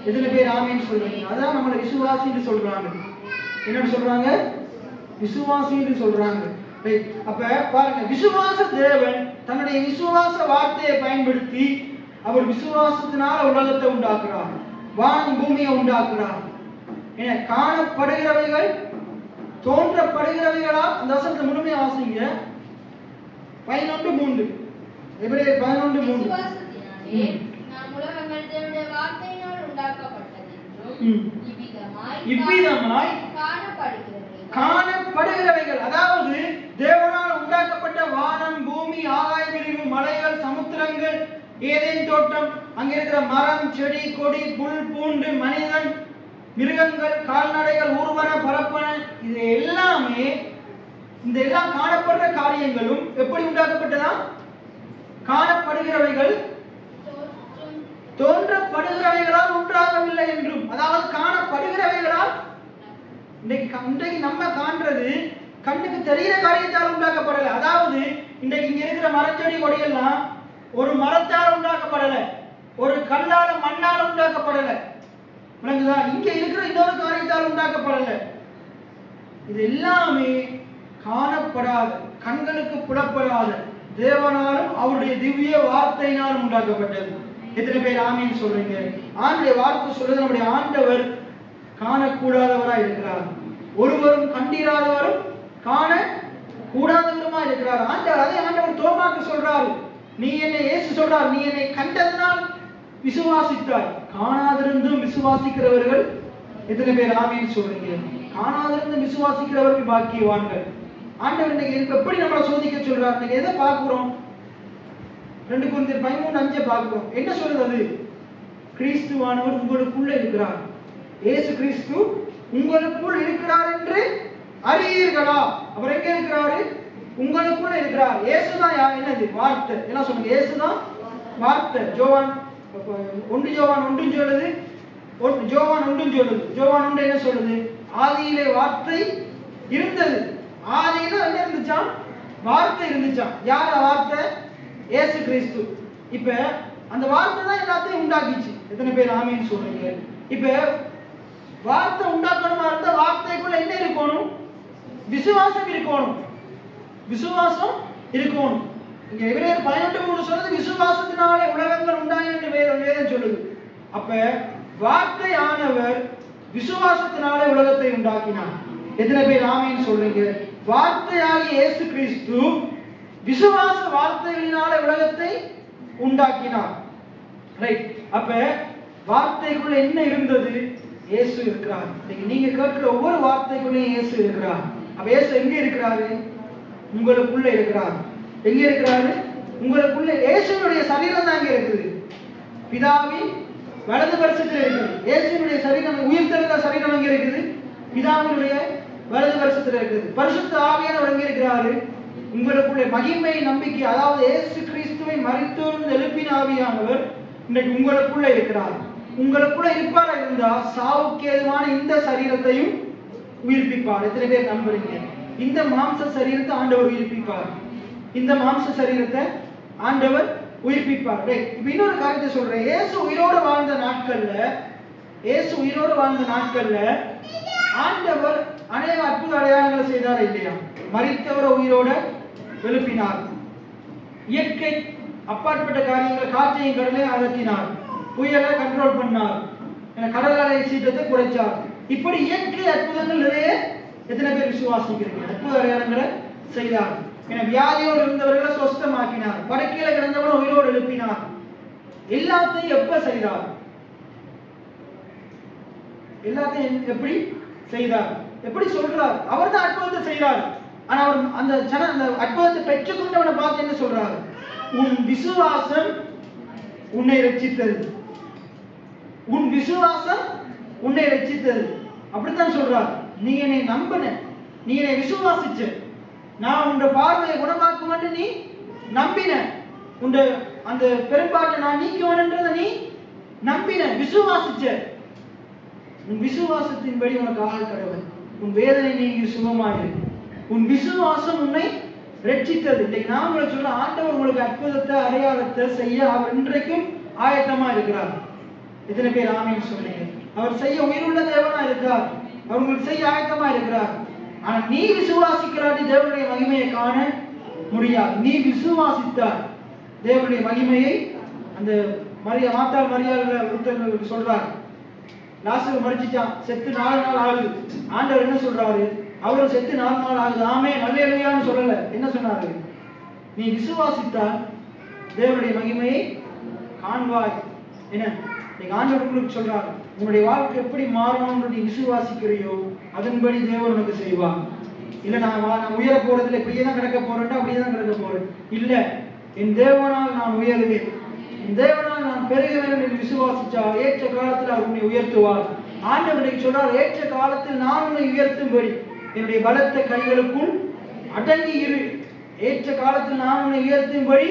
எத்தனை பேர் ஆமேன்னு சொல்றீங்க? அதான் நம்மளை விசுவாசின்னு சொல்றாங்க. என்ன சொல்றாங்க? விசுவாசின்னு சொல்றாங்க. அப்ப பாருங்க, விசுவாச தேவன் தன்னுடைய விசுவாச வார்த்தையை பயன்படுத்தி அவர் விசுவாசத்தினால உலகத்தை உண்டாக்குறார், வானம் பூமியை உண்டாக்குறார். என காணப்படுகிறவைகள் தோன்றப்படுகிறவைகளா? அந்த வசனத்தை முழுமையா வாசிங்க. 11:3. எபிரேயர் 11:3. இவ்விதமாய் காணப்படுகிறவைகள், அதாவது தேவனால் உண்டாக்கப்பட்ட வானம், பூமி, ஆகாய விரிவு, மலைகள், சமுத்திரங்கள், ஏதேன் தோட்டம், அங்க இருக்கிற மரம், செடி, கொடி, புல், பூண்டு, மனிதன், மிருகங்கள், கால்நடைகள், ஊர்வன, பரப்பன, இது எல்லாமே, இந்த எல்லாம் காணப்படுற காரியங்களும் எப்படி உண்டாக்கப்பட்டதா? காணப்படுகிறவைகள் தோன்றப்படுகிறவைகளால் உண்டாகவில்லை என்றும், அதாவது காணப்படுகிறவைகளால், இன்றைக்கு நம்ம காண்றது கண்ணுக்கு தெரிகிற காரியத்தால் உண்டாக்கப்படலை. அதாவது இன்றைக்கு இங்க இருக்கிற மரச்செடி கொடியெல்லாம் ஒரு மரத்தால் உண்டாக்கப்படலை, ஒரு கல்லால மண்ணால உண்டாக்கப்படலை. விளங்குதா? இங்க இருக்கிற இன்னொரு காரியத்தால் உண்டாக்கப்படலை. இது எல்லாமே காணப்படாத, கண்களுக்கு புலப்படாத தேவனாலும் அவருடைய திவ்ய வார்த்தையினாலும் உண்டாக்கப்பட்டது. எத்தனை பேர் ஆமீன் சொல்றீங்க? ஆண்டுடைய வார்த்தை சொல்றது, நம்முடைய ஆண்டவர் காணக்கூடாதவராய் இருக்கிறார், ஒருவரும் கண்டிராதவரும் காண கூடாதவருமா இருக்கிறார். ஆண்டவர் அதே ஆண்டவர் தோமாக்கு சொல்றாரு, நீ என்னை, இயேசு சொல்றார், நீ என்னை கண்டதனால் விசுவாசித்தாய், காணாதிருந்தும் விசுவாசிக்கிறவர்கள் எத்தனை பேர் ஆமீன் சொல்றீங்க? காணாதிருந்தும் விசுவாசிக்கிறவர்கள் பாக்கியவான்கள். ஆண்டவர் இன்னைக்கு எப்படி நம்மளை சோதிக்க சொல்றார்? இன்னைக்கு எதை பார்க்கிறோம்? 2 கொரிந்தியர் 13:5 பார்க்கிறோம். என்ன சொல்றது? கிறிஸ்துவானவர் உங்களுக்குள்ள இருக்கிறார், இயேசு கிறிஸ்து உங்களுக்குள் இருக்கிறார் என்று அறியீர்களா? அவர் எங்க இருக்கிறாரு? உங்களுக்குள்ள இருக்கிறார். இயேசுதான் என்னது? வார்த்தை. என்ன சொல்லுங்க? இயேசுதான் வார்த்தை. ஜோவான் 1 ஜோவான் 1 சொல்லுது, ஜோவான் 1 சொல்லுது. ஜோவான் 1 என்ன சொல்லுது? ஆதியிலே வார்த்தை இருந்தது. ஆதியில என்ன இருந்துச்சா? வார்த்தை இருந்துச்சா. யார வார்த்தை? இயேசு கிறிஸ்து. இப்ப அந்த வார்த்தை தான் எல்லாத்தையும் உண்டாக்கிச்சு. எத்தனை பேர் ஆமீன் சொல்றீங்க? இப்ப வார்த்தை உண்டாக்கணுமா இருந்தா வார்த்தைக்குள்ள என்ன இருக்கணும்? விசுவாசம் இருக்கணும். விசுவாசம் இருக்கணும். இங்க எபிரேயர் 11:3 சொல்றது விசுவாசத்தினாலே உலகங்கள் உண்டாயின என்று வேதம் சொல்லுது. அப்ப வார்த்தையானவர் விசுவாசத்தினாலே உலகத்தை உண்டாக்கினார். எத்தனை பேர் ஆமீன் சொல்றீங்க? வார்த்தையாகிய இயேசு கிறிஸ்து விசுவாச வார்த்தைகளினாலே உலகத்தை உண்டாக்கினார். ரைட். அப்ப வார்த்தைக்குள்ள என்ன இருந்தது? இயேசு இருக்கிறார். நீங்க கேட்கிற ஒவ்வொரு வார்த்தைக்குள்ளேயும் இயேசு இருக்கிறார். அப்ப இயேசு எங்க இருக்கிறாரு? உங்களுக்குள்ள இருக்கிறார். எங்க இருக்கிறாரு? உங்களுக்குள்ள. இயேசுனுடைய சரீரம் தான் எங்க இருக்குது? பிதாவின் வலது பரிசத்தில் இருக்குது. இயேசுனுடைய சரீரம், உயிர்த்தெழுந்த சரீரம் எங்க இருக்குது? பிதாவினுடைய வலது பரிசத்தில் இருக்குது. பரிசுத்த ஆவியானவர் எங்க இருக்கிறாரு? உங்களுக்குள்ள. மகிமை நம்பிக்கை, அதாவது இயேசு கிறிஸ்துவை மரித்தோர் எழுப்பின ஆவியானவர் இன்றைக்கு உங்களுக்குள்ள இருக்கிறார். உங்களுக்குள்ள இருப்பாரா இருந்தா சாவுக்கு ஏதுவான இந்த சரீரத்தையும் உயிர்ப்பிப்பார். எத்தனை பேர் நம்புறீங்க? இந்த மாம்ச சரீரத்தை ஆண்டவர் உயிர்ப்பிப்பார். இந்த மாம்ச சரீரத்தை ஆண்டவர் உயிர்ப்பிப்பார். இப்ப இன்னொரு காரியத்தை சொல்றேன். இயேசு உயிரோடு வாழ்ந்த நாட்கள்ல ஆண்டவர் அநேக அற்புத அடையாளங்களை செய்தாரா இல்லையா? மரித்தவரை உயிரோட எழுப்பினார். இயற்கை அப்பாற்பட்ட காரியங்களை, காற்றையும் கடலையும் அகற்றினார், புயலை கண்ட்ரோல் பண்ணார், கடல் அலை சீற்றத்தை குறைச்சார். இப்படி இயற்கை அற்புதங்கள் நிறைய. எத்தனை பேர் விசுவாசிக்கிறீங்க? அற்புத அடையாளங்களை செய்தார். வியாதியோடு இருந்தவர்களை சொஸ்தமாக்கினார், படுக்கையில கிடந்தவரை உயிரோடு எழுப்பினார். எல்லாத்தையும் எப்ப செய்தார்? எல்லாத்தையும் எப்படி செய்தார்? எப்படி சொல்றார்? அவர் தான் அற்புதத்தை செய்தார். ஆனா அவர் அந்த அற்புதத்தை பெற்றுக்கொண்டவனை பார்த்து என்ன சொல்றாரு? உன் விசுவாசம் உன்னை ரட்சித்தது. உன் விசுவாசம் உன்னை ரட்சித்தது. அப்படித்தான் சொல்றார். நீ என்னை நம்பின, நீ என்னை விசுவாசிச்ச, நான் உன் பார்வையை குணமாக்கும் என்று நீ நம்பின, உன் அந்த பெரும்பாட்டை நான் நீக்குவேன்றதை நீ நம்பின, விசுவாசிச்ச. உன் விசுவாசத்தின்படி உனக்கு ஆள் கடவுள். உன் வேதனை நீங்கி சுகமாயிரு. உன் விசுவாசம் உன்னை ரட்சித்தது. இன்னைக்கு நான் உங்களை சொல்ல, ஆண்டவர் உங்களுக்கு அற்புதத்தை அடையாளத்தை செய்ய அவர் இன்றைக்கும் ஆயத்தமா இருக்கிறார். எத்தனை பேர் ஆமீன் சொல்றீங்க? அவர் செய்ய உயிருள்ள தேவனா இருக்கிறார். அவர் உங்களுக்கு செய்ய ஆயத்தமா இருக்கிறார். ஆனா நீ விசுவாசிக்கிறாட்டி தேவனுடைய மகிமையை காண முடியாது. நீ விசுவாசித்தார் தேவனுடைய மகிமையை. அந்த மாத்தாள் மரியாதை சொல்றார், லாசரு மரிச்சிட்டான், செத்து 4 நாள் ஆகுது. ஆண்டவர் என்ன சொல்றாரு? அவரு செத்து 4 நாள் ஆகுது. ஆமே நல்லேலூயான்னு சொல்லல. என்ன சொன்னாரு? நீ விசுவாசித்தால் தேவனுடைய மகிமையை காண்பாய். என்ன ஆண்டவர் உங்களுக்கு சொல்றாரு? உன்னுடைய வாழ்க்கை எப்படி மாறணும்னு நீ விசுவாசிக்கிறியோ அதன்படி தேவன் உனக்கு செய்வார். இல்ல நான் உயர போறதுல இப்படியே தான் கிடக்க போறேன், அப்படியே தான் கிடக்க போறேன். இல்ல, என் தேவனால் நான் உயருவேன், என் தேவனால் நான் பெருகுவேன் என்று விசுவாசிச்சா ஏற்ற காலத்தில் அவர் உன்னை உயர்த்துவார். ஆண்டவரை சொல்றார், ஏற்ற காலத்தில் நான் உன்னை உயர்த்தும்படி என்னுடைய பலத்த கைகளுக்குள் அடங்கி இரு. ஏற்ற காலத்தில் நான் உன்னை உயர்த்தும்படி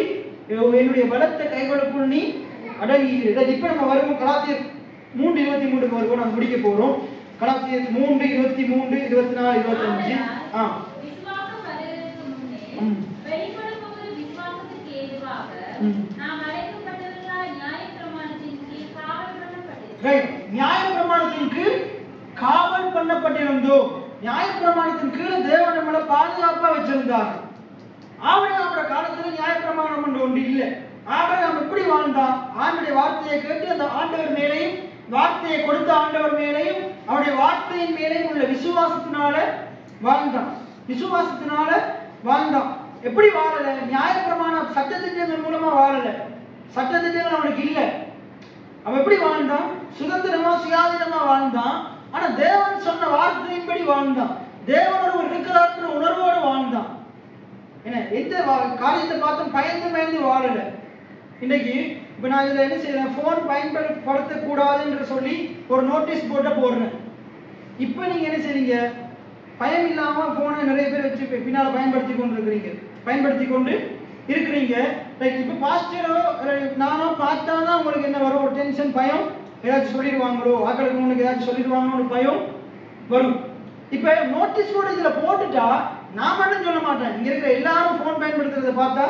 என்னுடைய பலத்த கைகளுக்குள் நீ அடங்கி இரு. இப்ப நம்ம வருவோம் கலாத்தியர் 3:23 வருவோம். நம்ம முடிக்க போறோம். கலாத்தியர் 3:23, 24, 25. நியாயப்பிரமாணத்தின் கீழ் காவல் பண்ணப்பட்டிருந்தோம். நியாயப்பிரமாணத்தின் கீழ் தேவன் நம்மளை பாதுகாப்பா வச்சிருந்தார். ஆபிரகாம் காலத்துல நியாயப்பிரமாணம் ஒன்று இல்லை. ஆபிரகாம் எப்படி வாழ்ந்தான்? ஆண்டவருடைய வார்த்தையை கேட்டு அந்த ஆண்டவர் மேலையும், வார்த்தையை கொடுத்த ஆண்டவர் மேலையும், அவருடைய வார்த்தையின் மேலையும் உள்ள விசுவாசத்தினால வாழ்ந்தான். விசுவாசத்தினால வாழ்ந்தான். எப்படி வாழல? நியாயப்பிரமாண சட்டத்திட்டங்கள் மூலமா வாழல. சட்டத்திட்டங்கள் அவனுக்கு இல்லை. அவன் எப்படி வாழ்ந்தான்? சுதந்திரமா சுயாதீனமா வாழ்ந்தான். ஆனா தேவன் சொன்ன வார்த்தையின்படி வாழ்ந்தான். தேவனோடு இருக்கிறார்ன்ற உணர்வோடு வாழ்ந்தான். என்ன எந்த காரியத்தை பார்த்தும் பயந்து வாழல. இன்னைக்கு இப்ப நான் இதுல என்ன செய்யறேன்? போன் பயன்படுத்தக்கூடாது என்று சொல்லி ஒரு நோட்டீஸ் போர்டை போடுறேன். இப்ப நீங்க என்ன செய்றீங்க? பயம் இல்லாம போனை நிறைய பேர் வச்சு பின்னால பயன்படுத்தி கொண்டு இருக்கிறீங்க. இப்ப பாஸ்டரோ நானோ பார்த்தாதான் உங்களுக்கு என்ன வரும்? ஒரு டென்ஷன், பயம். ஏதாச்சும் சொல்லிடுவாங்களோ, ஆக்களுக்கு உங்களுக்கு ஏதாச்சும் சொல்லிடுவாங்களோ பயம் வரும். இப்ப நோட்டீஸ் போர்டு இதுல போட்டுட்டா நான் மட்டும் சொல்ல மாட்டேன், இங்க இருக்கிற எல்லாரும் போன் பயன்படுத்துறதை பார்த்தா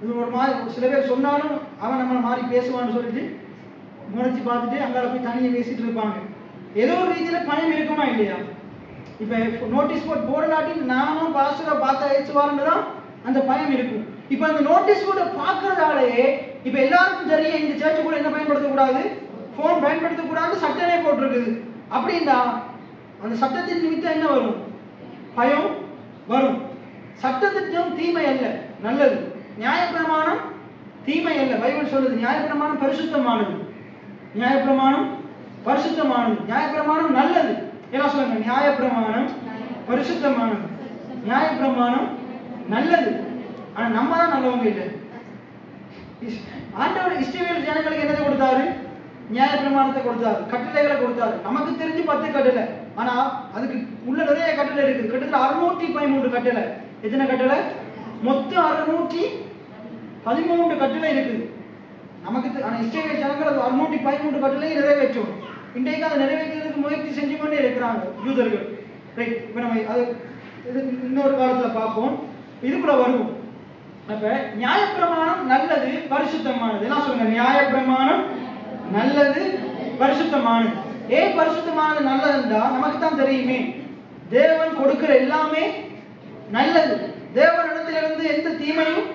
இது ஒரு மாதிரி சில பேர் சொன்னாலும் அவன் நம்மளை மாறி பேசுவான்னு சொல்லிட்டு முறைச்சு பார்த்துட்டு அங்கால போய் தனியாக பேசிட்டு இருப்பாங்க. ஏதோ ஒரு ரீதியில பயம் இருக்குமா இல்லையா? இப்ப நோட்டீஸ் போர்டு போடலாட்டி நானும் பாஸ்டரை பார்த்தா ஏசுவாருன்னு தான் அந்த பயம் இருக்கும். இப்ப அந்த நோட்டீஸ் போர்டை பார்க்கறதாலேயே இப்ப எல்லாருக்கும் தெரியும் இந்த சர்ச்சு கூட என்ன பயன்படுத்தக்கூடாது, போன் பயன்படுத்தக்கூடாது சட்டமே போட்டிருக்குது. அப்படின்னா அந்த சட்டத்தின் நிமித்தம் என்ன வரும்? பயம் வரும். சட்டத்திட்டம் தீமை அல்ல, நல்லது. நியாயப்பிரமாணம் தீமை அல்ல. பைபிள் சொல்லுது நியாயப்பிரமாணம் பரிசுத்தமானது. நியாயப்பிரமாணம் பரிசுத்தமானது. நியாயப்பிரமாணம் நல்லது. எல்லாம் சொல்லுங்க, நியாயப்பிரமாணம் பரிசுத்தமானது, நியாயப்பிரமாணம் நல்லது. ஆனா நம்ம தான் நல்லவங்க இல்லை. ஆண்டவர் இஸ்ரவேல் ஜனங்களுக்கு என்னதை கொடுத்தாரு? நியாயப்பிரமாணத்தை கொடுத்தாரு, கட்டளைகளை கொடுத்தாரு. நமக்கு தெரிஞ்சு 10 கட்டளை. ஆனா அதுக்கு உள்ள நிறைய கட்டளை இருக்குது. கிட்டத்தட்ட 613 கட்டளை. எத்தனை கட்டளை? மொத்தம் 613 கட்டளை இருக்குது நமக்கு. ஆனா இஸ்ரவேல் ஜனங்கள் 613 கட்டளையை நிறைவேற்றும். இன்றைக்கு அதை நிறைவேற்றுறதுக்கு முயற்சி செஞ்சு கொண்டே இருக்கிறாங்க யூதர்கள். ரைட், இப்ப நம்ம அது இன்னொரு காலத்துல பார்ப்போம். இதுக்குள்ள வருவோம். அப்ப நியாயப்பிரமாணம் நல்லது, பரிசுத்தமானது. எல்லாம் சொல்லுங்க, நியாயப்பிரமாணம் நல்லது, பரிசுத்தமானது. ஏன் பரிசுத்தமானது நல்லதுன்றா நமக்கு தான் தெரியுமே. தேவன் கொடுக்கிற எல்லாமே நல்லது. தேவனிடத்திலிருந்து எந்த தீமையும்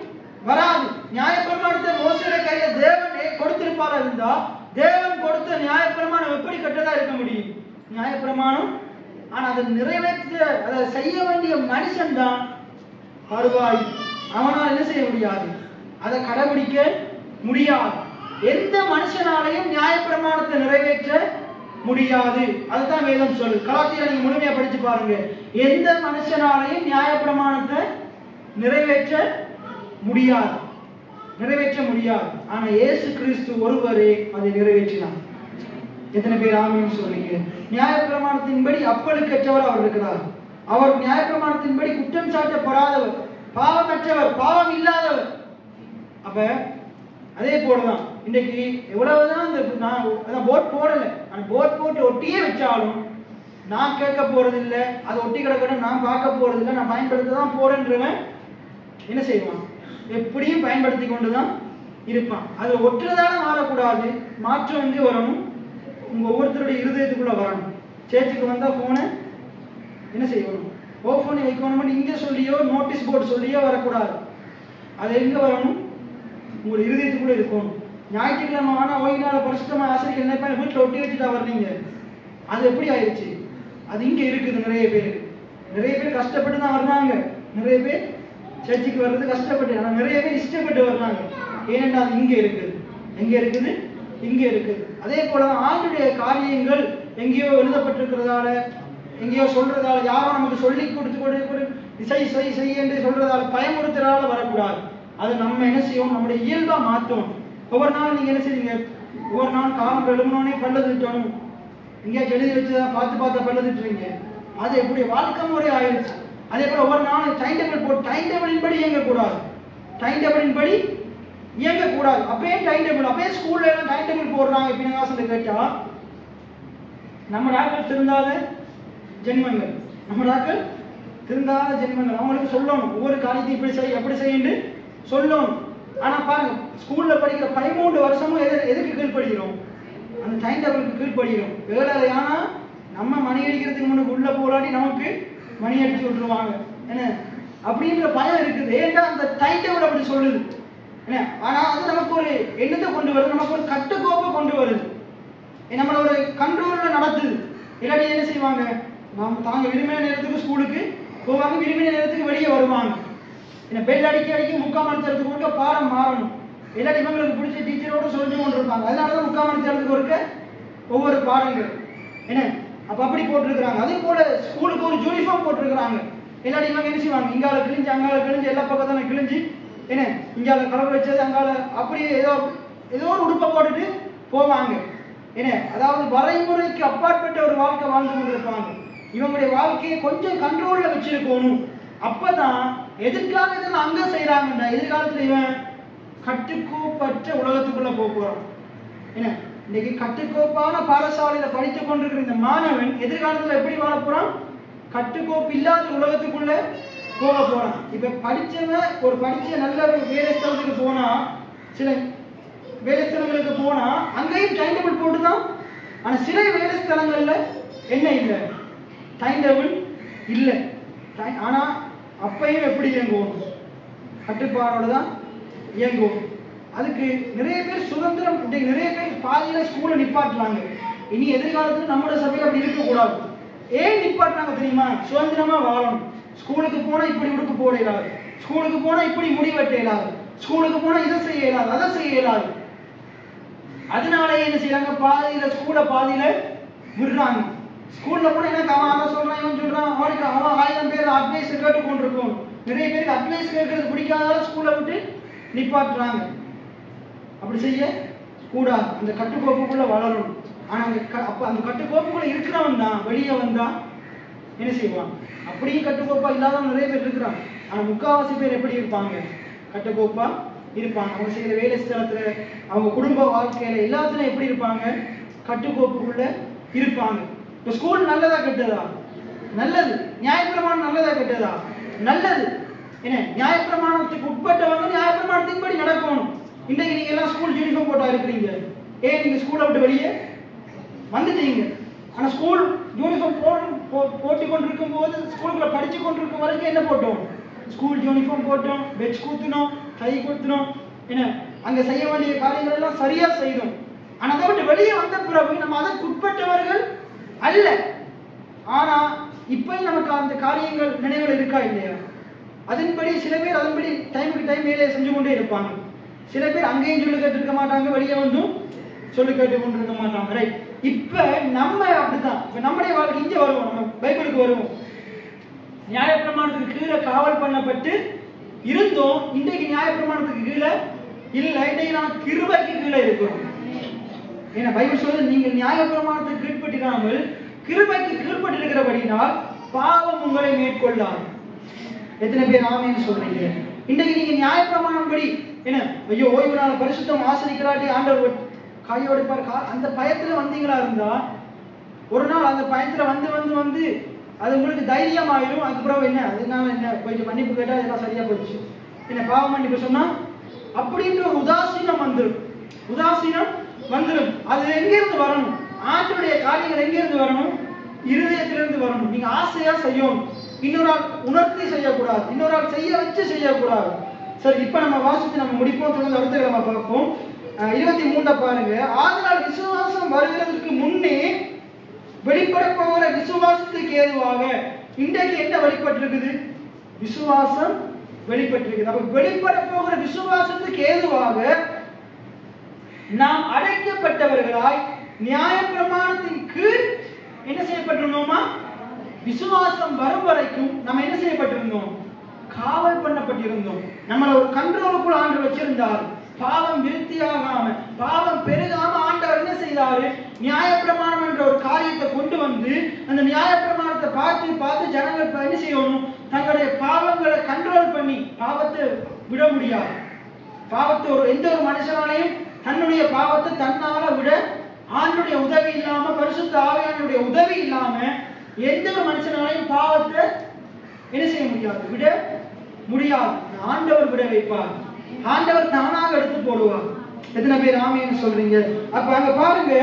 வராது. நியாயப்பிரமாணத்தை மோசேயுடைய கையில தேவன் கொடுத்திருப்பாரா இருந்தா தேவன் கொடுத்த நியாயப்பிரமாணம் எப்படி கெட்டதா இருக்க முடியும்? நியாயப்பிரமாணம். ஆனா அதை நிறைவேற்ற, அதை செய்ய வேண்டிய மனுஷன் தான் பருவாய். அவனால் என்ன செய்ய முடியாது? அதை கடைபிடிக்க முடியாது. எந்த மனுஷனாலையும் நியாயப்பிரமாணத்தை நிறைவேற்ற முடியாது. அதுதான் வேதம் சொல்லு. கலாத்தியரை நீங்க முழுமையா படிச்சு பாருங்க. எந்த மனுஷனாலையும் நியாயப்பிரமாணத்தை நிறைவேற்ற முடியாது. ஆனா இயேசு கிறிஸ்து ஒருவரே அதை நிறைவேற்றினார். எத்தனை பேர் ஆமீன் சொல்றீங்க? நியாயப்பிரமாணத்தின்படி அப்பழுக்கற்றவர் அவர் இருக்கிறார். அவர் நியாயப்பிரமாணத்தின்படி குற்றம் சாட்டப்படாதவர், பாவமற்றவர், பாவம் இல்லாதவர். அப்ப அதே போலதான் இன்னைக்கு எவ்வளவுதான் இந்த போட் போடல, அந்த போட் போட்டு ஒட்டியே வச்சாலும் நான் கேட்க போறது இல்லை, அதை ஒட்டி கிடக்கணும் நான் பார்க்க போறது இல்லை, நான் பயன்படுத்ததான் போறேன்றவன் என்ன செய்வான்? எப்படியும் பயன்படுத்தி கொண்டுதான் இருப்பான். அதை ஒட்டுறதால மாறக்கூடாது, மாற்றம் வந்து வரணும். உங்க ஒவ்வொருத்தருடைய இருதயத்துக்குள்ள வரணும். சேர்ச்சுக்கு வந்தா போனை என்ன செய்யணும்? ஓஃப் பண்ணி வைக்கணும். இங்க சொல்லியோ நோட்டீஸ் போர்டு சொல்லியோ வரக்கூடாது. அது எங்க வரணும்? உங்க இருதயத்துக்குள்ள இருக்கணும். ஞாயிற்றுக்கிழமை ஆனா ஓய்நாள பரிசுத்தமா ஆசிரியர் என்ன வீட்டுல ஒட்டி வச்சுட்டா வர்றீங்க. அது எப்படி ஆயிடுச்சு? அது இங்க இருக்குது. நிறைய பேர் கஷ்டப்பட்டு தான் வர்றாங்க. நிறைய பேர் சர்ச்சுக்கு வர்றது கஷ்டப்பட்டு, ஆனா நிறைய பேர் இஷ்டப்பட்டு வர்றாங்க. ஏனென்றா அது இங்க இருக்குது. எங்க இருக்குது? இங்க இருக்குது. அதே போலதான் ஆண்டுடைய காரியங்கள் எங்கேயோ எழுதப்பட்டிருக்கிறதால, எங்கேயோ சொல்றதால, யாரோ நமக்கு சொல்லி கொடுத்து செய் என்று சொல்றதால, பயமுறுத்துறதால வரக்கூடாது. அது நம்ம என்ன செய்யணும்? நம்முடைய இயல்பா மாற்றணும். ஒவ்வொரு நாளும் நீங்க என்ன செய்வீங்க? ஒவ்வொரு நாள் காலம் எழுமனோனே பல்லு திட்டணும். எங்கேயாச்சும் எழுதி வச்சுதான் பார்த்து பழுதுட்டுறீங்க. அது எப்படி வாழ்க்கை முறை ஆயிடுச்சு. அதே போல ஒவ்வொரு நாளும் டைம் டேபிள் போட்டு டைம் டேபிளின் படி இயங்கக்கூடாது. டைம் டேபிளின் படி இயங்கக்கூடாது. அப்பயே டைம் டேபிள், அப்பயே ஸ்கூல்ல எல்லாம் டைம் டேபிள் போடுறாங்க. இப்ப கேட்டா நம்ம நாட்கள் திருந்தாத ஜென்மங்கள், நம்ம நாட்கள் திருந்தாத ஜென்மங்கள். அவங்களுக்கு சொல்லணும் ஒவ்வொரு காரியத்தையும் இப்படி செய் எப்படி செய்யுன்னு சொல்லணும். ஆனா பாருங்க, ஸ்கூல்ல படிக்கிற 13 வருஷமும் எதுக்கு கீழ்படுகிறோம்? அந்த டைம் டேபிளுக்கு கீழ்படுகிறோம். வேலை ஆனா நம்ம மணி அடிக்கிறதுக்கு முன்னாடி உள்ள போராடி நமக்கு மணி அடிச்சு விட்டுருவாங்க என்ன அப்படின்ற பயம் இருக்குது. ஏன்னா அந்த டைம் டேபிள் அப்படி சொல்லுது என்ன. ஆனா அது நமக்கு ஒரு எண்ணத்தை கொண்டு வருது, நமக்கு ஒரு கட்டுக்கோப்பை கொண்டு வருது, நம்மள ஒரு கண்ட்ரோல்ல நடத்துது. இல்லாட்டி என்ன செய்வாங்க, நாம தாங்க விரும்பின நேரத்துக்கு ஸ்கூலுக்கு போவாங்க, விரும்பின நேரத்துக்கு வெளியே வருவாங்க. என்ன பெல் அடிக்க முக்கால் மணி நேரத்துக்கு ஒருக்க பாடம் மாறணும். இல்லாட்டி இவங்களுக்கு பிடிச்ச டீச்சரோட சொல்லி கொண்டு இருப்பாங்க. அதனாலதான் முக்கால் மணி நேரத்துக்கு ஒருக்க ஒவ்வொரு பாடங்கள் என்ன அப்ப அப்படி போட்டிருக்கிறாங்க. அதே போல ஸ்கூலுக்கு ஒரு யூனிஃபார்ம் போட்டிருக்கிறாங்க. இல்லாட்டி இவங்க என்ன செய்வாங்க, இங்கால கிழிஞ்சு அங்கால கிழிஞ்சு எல்லா பக்கத்தான கிழிஞ்சு என்ன இங்கால கலர் வச்சது அங்கால அப்படியே ஏதோ ஒரு உடுப்பை போட்டுட்டு போவாங்க என்ன. அதாவது வரைமுறைக்கு அப்பாற்பட்ட ஒரு வாழ்க்கை வாழ்ந்து கொண்டிருப்பாங்க. இவங்களுடைய வாழ்க்கையை கொஞ்சம் கண்ட்ரோல்ல வச்சிருக்கணும். அப்பதான் எதிர்கால இதெல்லாம் அங்க செய்யறாங்கடா, எதிர்காலத்துல இவன் கட்டுக்கோப்பற்ற உலகத்துக்குள்ள போறான் என்ன. இன்னைக்கு கட்டுக்கோப்பான பாடசாலையில படித்துக் கொண்டிருக்கிற இந்த மாணவன் எதிர்காலத்துல எப்படி வாழ போறான்? கட்டுக்கோப்பு இல்லாத உலகத்துக்குள்ள போக போறான். இப்ப படிச்சவன் ஒரு படிச்ச நல்ல ஒரு வேலை ஸ்தலத்துக்கு போனா, சில வேலை ஸ்தலங்களுக்கு போனா அங்கேயும் டைம் டேபிள் போட்டுதான். ஆனா சில வேலை ஸ்தலங்கள்ல என்ன இல்லை, டைம் டேபிள் இல்லை. ஆனா அப்பையும் எப்படி இயங்குவோம்? கட்டுப்பாடோட தான் இயங்குவோம். அதுக்கு நிறைய பேர் சுதந்திரம், நிறைய பேர் பாதியில ஸ்கூலை நிப்பாட்டுறாங்க. இனி எதிர்காலத்துல நம்மளோட சபையில் அப்படி இருக்கக்கூடாது. ஏன் நிப்பாட்டுறாங்க தெரியுமா? சுதந்திரமா வாழணும். ஸ்கூலுக்கு போனா இப்படி உடுப்பு போட இயலாது, ஸ்கூலுக்கு போனா இப்படி முடி வெட்ட இயலாது, ஸ்கூலுக்கு போனா இதை செய்ய இயலாது, அதை செய்ய இயலாது. அதனால என்ன செய்யறாங்க, பாதியில ஸ்கூலை பாதியில விடுறாங்க. ஸ்கூல்ல போனா எனக்கு அவன் அதை சொல்றான் இவன் சொல்றான், அவனுக்கு அவன் 1000 பேர் அட்வைஸ் கேட்டு கொண்டிருக்கும். நிறைய பேருக்கு அட்வைஸ் கேட்கறது பிடிக்காத ஸ்கூலை விட்டு நிப்பாட்டுறாங்க. அப்படி செய்ய கூடாது. அந்த கட்டுக்கோப்புக்குள்ள வளரணும். ஆனா அப்ப அந்த கட்டுக்கோப்புக்குள்ள இருக்கிறவன் தான் வெளியே வந்தா என்ன செய்வான்? அப்படியும் கட்டுக்கோப்பா இல்லாதவங்க நிறைய பேர் இருக்கிறாங்க. ஆனா முக்காவாசி பேர் எப்படி இருப்பாங்க? கட்டுக்கோப்பா இருப்பாங்க. அவங்க செய்யற வேலை ஸ்தலத்துல, அவங்க குடும்ப வாழ்க்கையில எல்லாத்துலயும் எப்படி இருப்பாங்க? கட்டுக்கோப்புக்குள்ள இருப்பாங்க. இப்ப ஸ்கூல் நல்லதா கெட்டதா? நல்லது. நியாயப்பிரமாணம் நல்லதா கெட்டதா? நல்லது. என்ன நியாயப்பிரமாணத்துக்கு உட்பட்டவங்க நியாயப்பிரமாணத்தின்படி நடக்கணும். இன்னைக்கு நீங்க எல்லாம் ஸ்கூல் யூனிஃபார்ம் போட்டா இருக்கிறீங்க. ஏன் நீங்க ஸ்கூலை விட்டு வெளியே வந்துட்டீங்க. ஆனா ஸ்கூல் யூனிஃபார்ம் போட்டு கொண்டிருக்கும் போது, ஸ்கூலுக்குள்ள படிச்சு கொண்டிருக்கும் வரைக்கும் என்ன போட்டோம்? ஸ்கூல் யூனிஃபார்ம் போட்டோம், பெட்ச் குத்துனோம், கை குத்துனோம், என்ன அங்க செய்ய வேண்டிய காரியங்கள் எல்லாம் சரியா செய்தோம். ஆனா அதை விட்டு வெளியே வந்த பிறகு நம்ம அதற்கு உட்பட்டவர்கள் அல்ல. ஆனா இப்ப நமக்கு அந்த காரியங்கள் நினைவுகள் இருக்கா இல்லையா? அதன்படி சில பேர் அதன்படி டைமுக்கு டைம் வேலையை செஞ்சு கொண்டே இருப்பாங்க. சில பேர் அங்கேயும் சொல்லி கேட்டு இருக்க மாட்டாங்க, வெளியே வந்தும் சொல்லி கேட்டு கொண்டு இருக்க மாட்டாங்க. ரைட். இப்ப நம்ம அப்படித்தான். இப்ப நம்முடைய வாழ்க்கை இங்க வருவோம், நம்ம பைபிளுக்கு வருவோம். நியாயப்பிரமாணத்துக்கு கீழே காவல் பண்ணப்பட்டு இருந்தோம். இன்றைக்கு நியாயப்பிரமாணத்துக்கு கீழே இல்ல, இன்றைக்கு நாம் கிருபைக்கு கீழே இருக்கிறோம். ஏன்னா பைபிள் சொல்றது, நீங்கள் நியாயப்பிரமாணத்துக்கு கீழ்பட்டிராமல் கிருபைக்கு கீழ்பட்டு இருக்கிறபடினால் பாவம் உங்களை மேற்கொள்ளாது. எத்தனை பேர் ஆமென்னு சொல்றீங்க? இன்றைக்கு நீங்க நியாயப்பிரமாணம் படி என்ன, ஐயோ ஓய்வு நாள் பரிசுத்தம் ஆசரிக்கிறாட்டி ஆண்டவர் கையோடு பார், அந்த பயத்துல வந்தீங்களா இருந்தா ஒரு நாள் அந்த பயத்துல வந்து அது உங்களுக்கு தைரியம் ஆயிடும். அதுக்கப்புறம் என்ன, அதனால என்ன போயிட்டு மன்னிப்பு கேட்டா எல்லாம் சரியா போயிடுச்சு, என்ன பாவம் மன்னிப்பு சொன்னா அப்படின்ற ஒரு உதாசீனம் வந்துடும். அது எங்கிருந்து வரணும்? ஆற்றுடைய காரியங்கள் எங்கிருந்து வரணும்? இருதயத்திலிருந்து வரணும். நீங்க ஆசையா செய்யணும், இன்னொரு ஆள் உணர்த்தி செய்யக்கூடாது, இன்னொரு ஆள் செய்ய வச்சு செய்யக்கூடாது. சரி, இப்ப நம்ம வாசித்து நம்ம முடிப்போம். தொடர்ந்து அடுத்த நம்ம பார்ப்போம். 23 பாருங்க. ஆதலால் விசுவாசம் வருகிறதுக்கு முன்னே வெளிப்பட போகிற விசுவாசத்துக்கு ஏதுவாக, இன்றைக்கு என்ன வெளிப்பட்டிருக்குது? விசுவாசம் வெளிப்பட்டிருக்குது. அப்ப வெளிப்பட போகிற விசுவாசத்துக்கு ஏதுவாக நாம் அழைக்கப்பட்டவர்களாய் நியாயப்பிரமாணத்தின் கீழ் என்ன செய்யப்பட்டிருந்தோமா? விசுவாசம் வரும் வரைக்கும் நம்ம என்ன செய்யப்பட்டிருந்தோம்? காவல் பண்ணப்பட்டிருந்தோம். நம்மள ஒரு கண்ட்ரோலுக்குள்ள ஆண்டு வச்சிருந்தார். பாவம் விருத்தியாகாம, பாவம் பெருகாம ஆண்டவர் என்ன செய்தாரு, நியாயப்பிரமாணம் என்ற ஒரு காரியத்தை கொண்டு வந்து அந்த நியாயப்பிரமாணத்தை பார்த்து பார்த்து ஜனங்கள் என்ன செய்யணும், தங்களுடைய பாவங்களை கண்ட்ரோல் பண்ணி பாவத்தை விட முடியாது. பாவத்தை எந்த ஒரு மனுஷனாலையும் தன்னுடைய பாவத்தை தன்னால விட ஆண்டுடைய உதவி இல்லாம, பரிசுத்த ஆவியானுடைய உதவி இல்லாம எந்த ஒரு மனுஷனாலையும் பாவத்தை என்ன செய்ய முடியாது, விட முடியாது. ஆண்டவர் விட வைப்பார், ஆண்டவர் தானாக எடுத்து போடுவார். எத்தனை பேர் ஆமீன்னு சொல்றீங்க? அப்ப அங்க பாருங்க,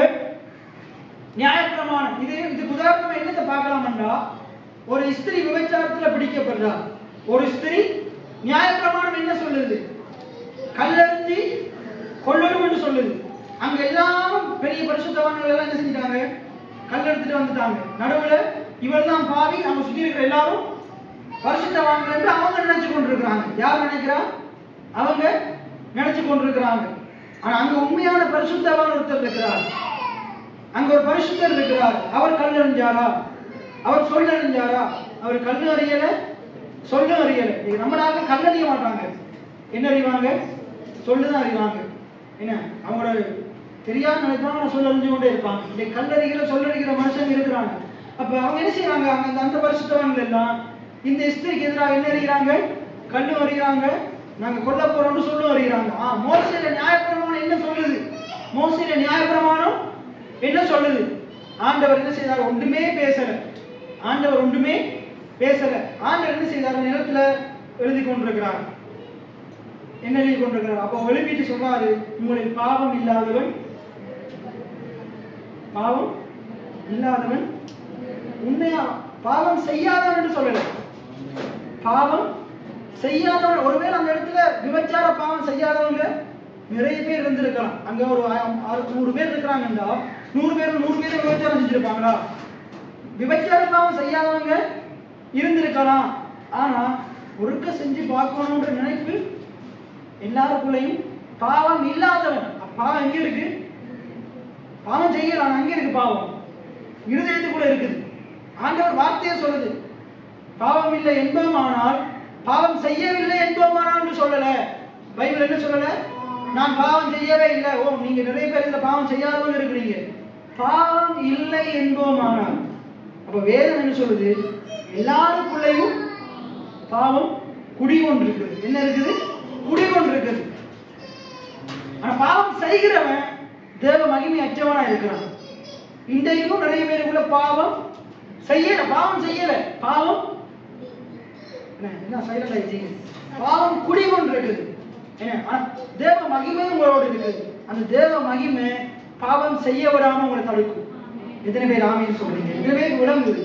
நியாயப்பிரமாணம் இதுக்கு உதாரணம் என்னத்தை பார்க்கலாம்டா, ஒரு ஸ்திரீ விபச்சாரத்துல பிடிக்கப்படுறா. ஒரு ஸ்திரீ, நியாயப்பிரமாணம் என்ன சொல்லுது, கல்லெறிஞ்சி கொல்லணும் சொல்லுது. அங்க எல்லாரும் பெரிய பரிசுத்தவான்கள் எல்லாம் என்ன செஞ்சிட்டாங்க, கல்லெடுத்துட்டு வந்துட்டாங்க. நடுவுல இவள் தான் பாவி, அவங்க சுத்தி இருக்கிற எல்லாரும் பரிசுத்தவான்கள் என்று அவங்க நினைச்சு கொண்டிருக்கிறாங்க. யார் நினைக்கிறா? அவங்க நினைச்சு கொண்டிருக்கிறாங்க. ஆனா அங்க உண்மையான பரிசுத்தவான் ஒருத்தர் இருக்கிறார். அங்க ஒரு பரிசுத்தர் இருக்கிறார். அவர் கல்லெறிஞ்சாரா? அவர் சொல்லறிஞ்சாரா? அவர் கல்லு அறியல, சொல்ல அறியல. நம்ம நாட்டில் கல்லறிய மாட்டாங்க. என்ன அறிவாங்க? சொல்லுதான் அறிவாங்க. என்ன அவங்களோட தெரியாத நினைப்பாங்க, சொல்லறிஞ்சு கொண்டே இருப்பாங்க. இந்த கல்லறிகிற சொல்லறிகிற மனுஷங்க இருக்கிறாங்க. அப்ப அவங்க என்ன செய்யறாங்க, அந்த பரிசுத்தவான்கள் எல்லாம் இந்த ஸ்திரீக்கு எதிராக என்ன அறிகிறாங்க? கல்லு அறிகிறாங்க. நாங்க கொல்ல போறோம்னு சொல்லும் அறிகிறாங்க. மோசையில நியாயப்பிரமாணம் என்ன சொல்லுது? மோசையில நியாயப்பிரமாணம் என்ன சொல்லுது? ஆண்டவர் என்ன செய்தார்? ஒன்றுமே பேசல. ஆண்டவர் ஒன்றுமே பேசல. ஆண்டவர் என்ன செய்தார்? நிலத்துல எழுதி கொண்டிருக்கிறார். என்ன எழுதி கொண்டிருக்கிறார்? அப்போ எழுப்பிட்டு சொல்றாரு, உங்களில் பாவம் இல்லாதவன் உண்மையா பாவம் செய்யாதவன் என்று சொல்லல. பாவம் செய்யாதவன், ஒருவேளை அந்த இடத்துல விபச்சார பாவம் செய்யாதவங்க நிறைய பேர் இருந்திருக்கலாம். அங்க ஒரு 100 பேர் இருக்கிறாங்கன்றா 100 பேர் விபச்சாரம் செஞ்சிருப்பாங்களா? விபச்சார பாவம் செய்யாதவங்க இருந்திருக்கலாம். ஆனா ஒருக்க செஞ்சு பார்க்கணும்ன்ற நினைப்பு எல்லாருக்குள்ளேயும். பாவம் இல்லாதவன், பாவம் எங்க இருக்கு? பாவம் செய்யலாம், அங்க இருக்கு பாவம், இருதயத்துக்குள்ள இருக்குது. ஆண்டவர் வார்த்தையை சொல்லுது, பாவம் இல்லை என்போமானால், பாவம் செய்யவில்லை என்போமானால் சொல்லல. பைபிள் என்ன சொல்லல? நான் பாவம் செய்யவே இல்லை. நீங்க நிறைய பேர் இந்த பாவம் செய்யாதவங்க இருக்கிறீங்க. பாவம் இல்லை என்போமானால், அப்ப வேதம் என்ன சொல்லுது? எல்லாருக்குள்ளேயும் பாவம் குடிகொண்டு இருக்குது. என்ன இருக்குது? குடிகொண்டு இருக்குது. ஆனா பாவம் செய்கிறவன் தேவ மகிமை அற்றவனா இருக்கிறான். இன்றைக்கும் நிறைய பேருக்குள்ள பாவம் செய்யல. பாவம் என்ன சைலண்ட் ஆயிடுச்சு? பாவம் குடிகொண்டு இருக்குது. தேவ மகிமை உங்களோட இருக்குது. அந்த தேவ மகிமை பாவம் செய்ய விடாம உங்களை தடுக்கும். எத்தனை பேர் ஆமீன்னு சொல்றீங்க? எத்தனை பேர் விளங்குது?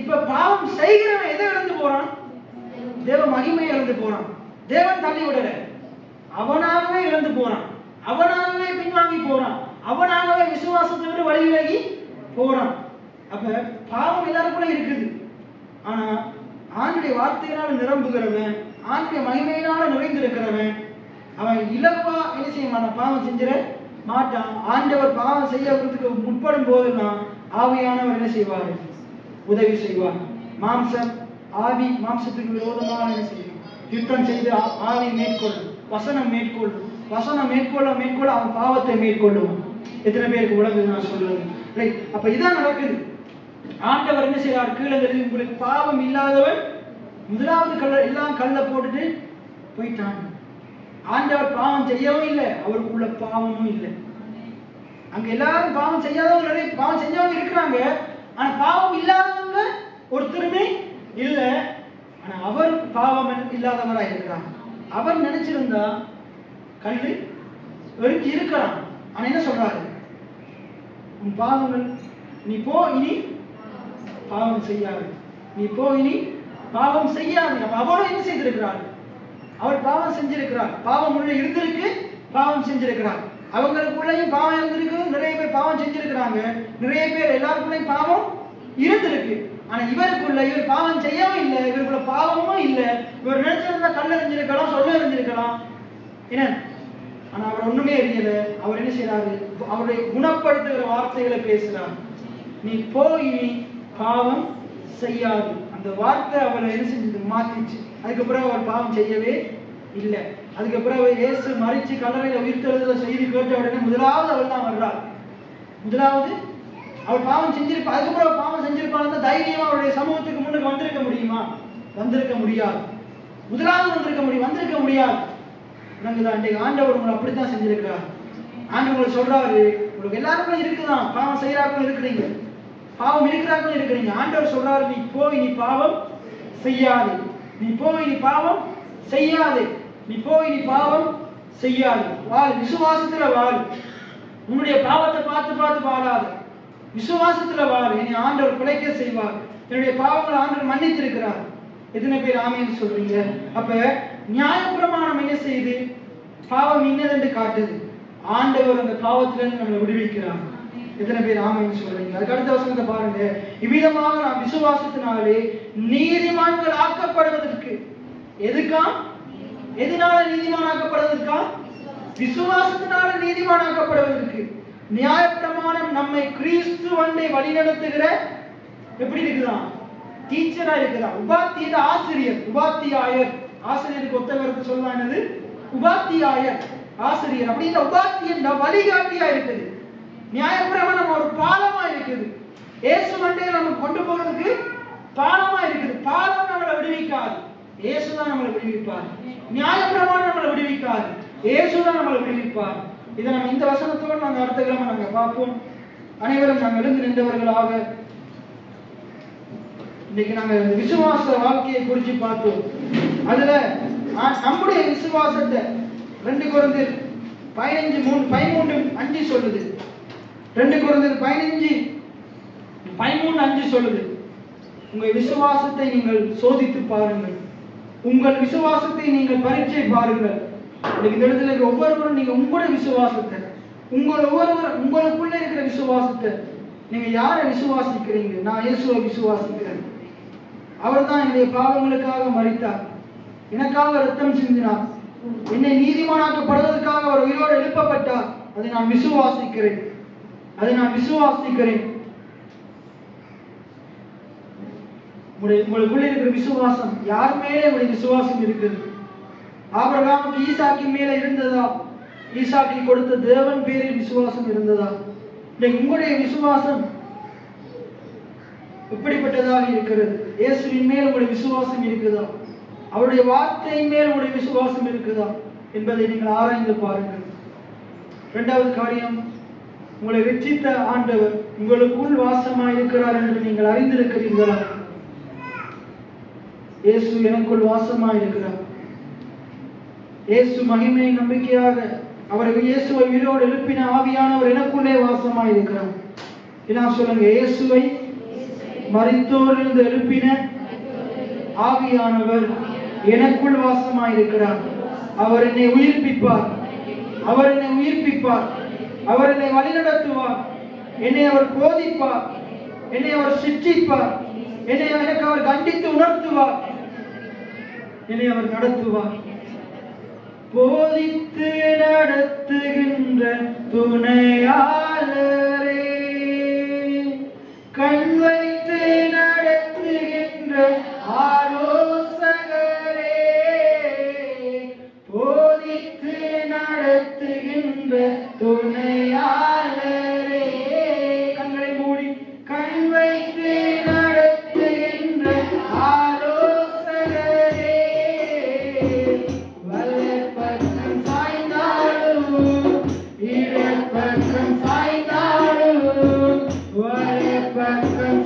இப்ப பாவம் செய்கிறவன் எதை இழந்து போறான்? தேவ மகிமை இழந்து போறான். தேவன் தள்ளி விடல, அவனாகவே இழந்து போறான். அவனாகவே பின்வாங்கி போறான். அவனாகவே விசுவாசத்தை விட்டு வழி விலகி போறான். அப்ப பாவம் எல்லாருக்குள்ள இருக்குது. ஆனா ஆண்டுடைய வார்த்தையினால நிரம்புகிறவன், ஆண்டுடைய மகிமையினால நிறைந்திருக்கிறவன், அவன் இலவா என்ன செய்ய மாட்டான்? பாவம் செஞ்சிட மாட்டான். ஆண்டவர் பாவம் செய்யறதுக்கு முற்படும் போதுதான் ஆவியானவர் என்ன செய்வார்? உதவி செய்வார். மாம்சத்துக்கு விரோதமாக என்ன செய்யும்? யுத்தம் செய்து ஆவி மேற்கொள்ளும், வசனம் மேற்கொள்ள அவன் பாவத்தை மேற்கொள்ளுவான். எத்தனை பேருக்கு உலகு நான் சொல்றது? அப்ப இதான் நடக்குது. ஆண்டவர் என்ன செய்யறார்? கீழே உங்களுக்கு பாவம் இல்லாதவன் முதலாவது எல்லாம் கல்ல போட்டுட்டு போயிட்டான். ஆண்டவர் பாவம் செய்யவும் இல்லை, அவருக்குள்ள பாவமும் இல்லை. அங்க எல்லாரும் பாவம் செய்யாதவங்க, நிறைய பாவம் செஞ்சவங்க இருக்கிறாங்க. ஆனா பாவம் இல்லாதவங்க ஒருத்தருமே இல்லை. ஆனா அவர் பாவம் இல்லாதவராக இருக்கிறார். அவர் நினைச்சிருந்தா கல்வி வெறுக்கி இருக்கலாம். ஆனா என்ன சொல்றாரு? உன் பாவங்கள், நீ போ இனி பாவம் செய்யாது. நீ போ இனி பாவம் செய்யாது. அவரும் என்ன செய்திருக்கிறார்? அவர் பாவம் செஞ்சிருக்கிறார். பாவம் உள்ள இருந்திருக்கு, பாவம் செஞ்சிருக்கிறார். அவங்களுக்குள்ளேயும் பாவம் இருந்திருக்கு, நிறைய பேர் பாவம் செஞ்சிருக்கிறாங்க. நிறைய பேர் எல்லாருக்குள்ளேயும் பாவம் இருந்திருக்கு. ஆனா இவருக்குள்ள, இவர் பாவம் செய்யவும் இல்லை, இவருக்குள்ள பாவமும் இல்லை. இவர் நினைச்சிருந்தா கல்ல எறிஞ்சிருக்கலாம், சொல்ல எறிஞ்சிருக்கலாம். என்ன? ஆனா அவர் ஒண்ணுமே எரியல. அவர் என்ன செய்யறாரு? அவருடைய குணப்படுத்துகிற வார்த்தைகளை பேசுறார். நீ போய் பாவம் செய்யாது. அந்த வார்த்தை அவரை என்ன செஞ்சது? மாத்திச்சு. அதுக்கப்புறம் அவர் பாவம் செய்யவே இல்லை. அதுக்கப்புறம் இயேசு மரிச்சு கல்லறையில உயிர்த்தெழுதலை செய்தி கேட்ட உடனே முதலாவது அவள் தான் வர்றார். முதலாவது அவர் பாவம் செஞ்சிருப்பா, அதுக்கப்புறம் பாவம் செஞ்சிருப்பாங்க தைரியமா அவருடைய சமூகத்துக்கு முன்னுக்கு வந்திருக்க முடியுமா? வந்திருக்க முடியாது. முதலாவது வந்திருக்க முடியாது. ஆண்டவர் உங்களை அப்படித்தான் செஞ்சிருக்கிறார். ஆண்டவர் உங்களுக்கு சொல்றாரு, உங்களுக்கு எல்லாருக்கும் இருக்குதான், பாவம் செய்யறாங்களும் இருக்கிறீங்க, பாவம் இருக்கிறாங்களும் இருக்கிறீங்க. ஆண்டவர் சொல்றாரு, நீ போய் நீ பாவம் செய்யாது, நீ போய் நீ பாவம் செய்யாது, நீ போய் நீ பாவம் செய்யாது, வாழ், விசுவாசத்துல வாழ், உன்னுடைய பாவத்தை பார்த்து பார்த்து வாழாத, விசுவாசத்துல வாழ். என்னை ஆண்டவர் பிழைக்க செய்வார், என்னுடைய பாவங்களை ஆண்டவர் மன்னித்திருக்கிறார். எத்தனை பேர் ஆமேன்னு சொல்றீங்க? அப்ப நியாயப்பிரமாணம் என்ன செய்யுது? பாவம் இன்னதென்று காட்டுது. ஆண்டவர் அந்த பாவத்திலிருந்து நம்மளை விடுவிக்கிறார். எத்தனை பேர் ஆமேன்னு சொல்றீங்க? அதுக்கு அடுத்த வசனத்தை பாருங்க. இவ்விதமாக நாம் விசுவாசத்தினாலே நீதிமான்கள் ஆக்கப்படுவதற்கு, எதுக்கா? எதனால நீதிமானாக்கப்படுவதற்கா? விசுவாசத்தினால நீதிமானாக்கப்படுவதற்கு. நியாயப்பிரமாணம் நம்மை கிறிஸ்துவண்டை வழிநடத்துகிற எப்படி இருக்குதான்? டீச்சரா இருக்கிறார். உபாத்திய ஆசிரியர், உபாத்தியாயர், ஆசிரியருக்கு ஒத்த கருத்து சொல்லலாம். என்னது? உபாத்தியாயர், ஆசிரியர். அப்படின்ற உபாத்தியன் வழிகாட்டியா இருக்குது. நியாயப்பிரமாணம் ஒரு பாலமா இருக்குது. இயேசு மண்டையில நம்ம கொண்டு போறதுக்கு பாலமா இருக்குது. பாலம் நம்மளை விடுவிக்காது, இயேசுதான் நம்மளை விடுவிப்பார். நியாயப்பிரமாணம் நம்மளை விடுவிக்காது, இயேசுதான் நம்மளை விடுவிப்பார். இதை நம்ம இந்த வசனத்தோடு நாங்கள் அடுத்த கிழமை நாங்க பார்ப்போம். அனைவரும் நாங்கள் எழுந்து நின்றவர்களாக இன்னைக்கு நாங்க விசுவாச வாழ்க்கையை குறித்து பார்த்தோம். அதுல நம்முடைய விசுவாசத்தை 2 கொரிந்தியர் 15:13-5 சொல்லுது. 2 கொரிந்தியர் 15:13-5 சொல்லுது. உங்கள் விசுவாசத்தை நீங்கள் சோதித்து பாருங்கள், உங்கள் விசுவாசத்தை நீங்கள் பரீட்சை பாருங்கள். இன்னைக்கு இந்த இடத்துல இருக்கிற ஒவ்வொருவரும் நீங்க உங்களுடைய விசுவாசத்தை, உங்களுக்குள்ள இருக்கிற விசுவாசத்தை, நீங்க யாரை விசுவாசிக்கிறீங்க? நான் இயேசுவை விசுவாசிக்கிறேன். அவர் தான் என்னுடைய பாவங்களுக்காக மரித்தார், எனக்காக ரத்தம் சிந்தினார், என்னை நீதிமானாக்கப்படுவதற்காக அவர் உயிரோடு எழுப்பப்பட்டார். அதை நான் விசுவாசிக்கிறேன், அதை நான் விசுவாசிக்கிறேன். உங்களுக்குள்ள இருக்கிற விசுவாசம், யார் மேலே உங்களுடைய விசுவாசம் இருக்குது? ஆபிரகாமுக்கு ஈசாக்கின் மேல இருந்ததா? ஈசாக்கை கொடுத்த தேவன் பேரில் விசுவாசம் இருந்ததா? உங்களுடைய விசுவாசம் எப்படிப்பட்டதாக இருக்கிறது? இயேசுவின் மேல் உங்களுடைய விசுவாசம் இருக்குதா? அவருடைய வார்த்தையின் மேல் உங்களுடைய விசுவாசம் இருக்குதா என்பதை நீங்கள் ஆராய்ந்து பாருங்கள். 2வது காரியம், உங்களை ரட்சித்த ஆண்டவர் உங்களுக்குள் வாசமாய் இருக்கிறார் என்று நீங்கள் அறிந்திருக்கிறீர்களா? இயேசு எனக்குள் வாசமாய் இருக்கிறார். இயேசு மகிமை நம்பிக்கையாக அவரை இயேசுவை உயிரோடு எழுப்பின ஆவியானவர் எனக்குள்ளே வாசமாய் இருக்கிறார். என்ன சொல்லுங்க? இயேசுவை மரித்தோரிலிருந்து எழுப்பின ஆவியானவர் எனக்குள் வாசமாய் இருக்கிறார். அவர் என்னை உயிர்ப்பிப்பார், அவர் என்னை உயிர்ப்பிப்பார், அவர் என்னை வழிநடத்துவார், என்னை அவர் போதிப்பார், என்னை அவர் சிட்சிப்பார், எனக்கு அவர் கண்டித்து உணர்த்துவார், என்னை அவர் நடத்துவார். போதித்து நடத்துகின்ற துணையாளரே, கண் வைத்து நடத்துகின்ற ஆலோசகரே, போதித்து நடத்துகின்ற துணையாளரே, கண்களை மூடி, கண் வைத்து நடத்துகின்ற ஆலோசகரே, வலப்பக்கம் சாய்ந்தாலும் இடப்பக்கம் சாய்ந்தாலும் வலப்பக்கம்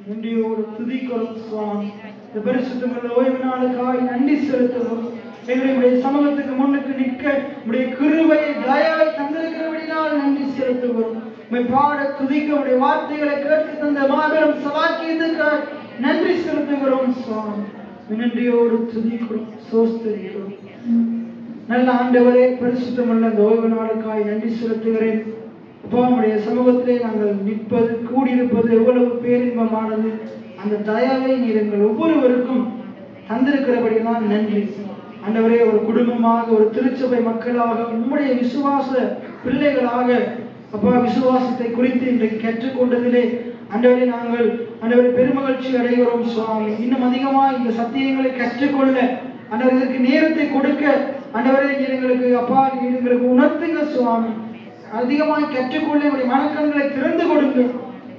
நன்றியோடு துதிக்கிறோம் சுவாமி. இந்த பரிசுத்தமுள்ள ஓய்வு நாளுக்காய் நன்றி செலுத்துகிறோம். எங்களுடைய சமூகத்துக்கு முன்னுக்கு நிற்க உடைய கிருபையை தயவை தந்திருக்கிறபடினால் நன்றி செலுத்துகிறோம். பாட துதிக்க உடைய வார்த்தைகளை கேட்டு தந்த மாபெரும் சலாக்கியத்துக்காக நன்றி செலுத்துகிறோம் சுவாமி. நன்றியோடு துதிக்கிறோம், சோஸ்தரிக்கிறோம். நல்ல ஆண்டவரே, பரிசுத்தமுள்ள இந்த ஓய்வு நாளுக்காய் நன்றி செலுத்துகிறேன். அப்பா, உடைய சமூகத்திலே நாங்கள் நிற்பது, கூடியிருப்பது எவ்வளவு பேரின்பமானது. அந்த தயவை நீர் எங்கள் ஒவ்வொருவருக்கும் தந்திருக்கிறபடினால் நன்றி ஆண்டவரே. ஒரு குடும்பமாக, ஒரு திருச்சபை மக்களாக, உம்முடைய விசுவாச பிள்ளைகளாக அப்பா, விசுவாசத்தை குறித்து இன்றைக்கு கற்றுக்கொண்டதிலே ஆண்டவரே நாங்கள் ஆண்டவரை பெருமகிழ்ச்சி அடைகிறோம் சுவாமி. இன்னும் அதிகமாக இந்த சத்தியங்களை கற்றுக்கொள்ள ஆண்டவர் இதற்கு நேரத்தை கொடுக்க ஆண்டவரே நீர் எங்களுக்கு அப்பா நீர் எங்களுக்கு உணர்த்துங்க சுவாமி. அதிகமாக கற்றுக்கொள்ள எங்களுடைய மனக்கண்களை திறந்து கொடுங்க,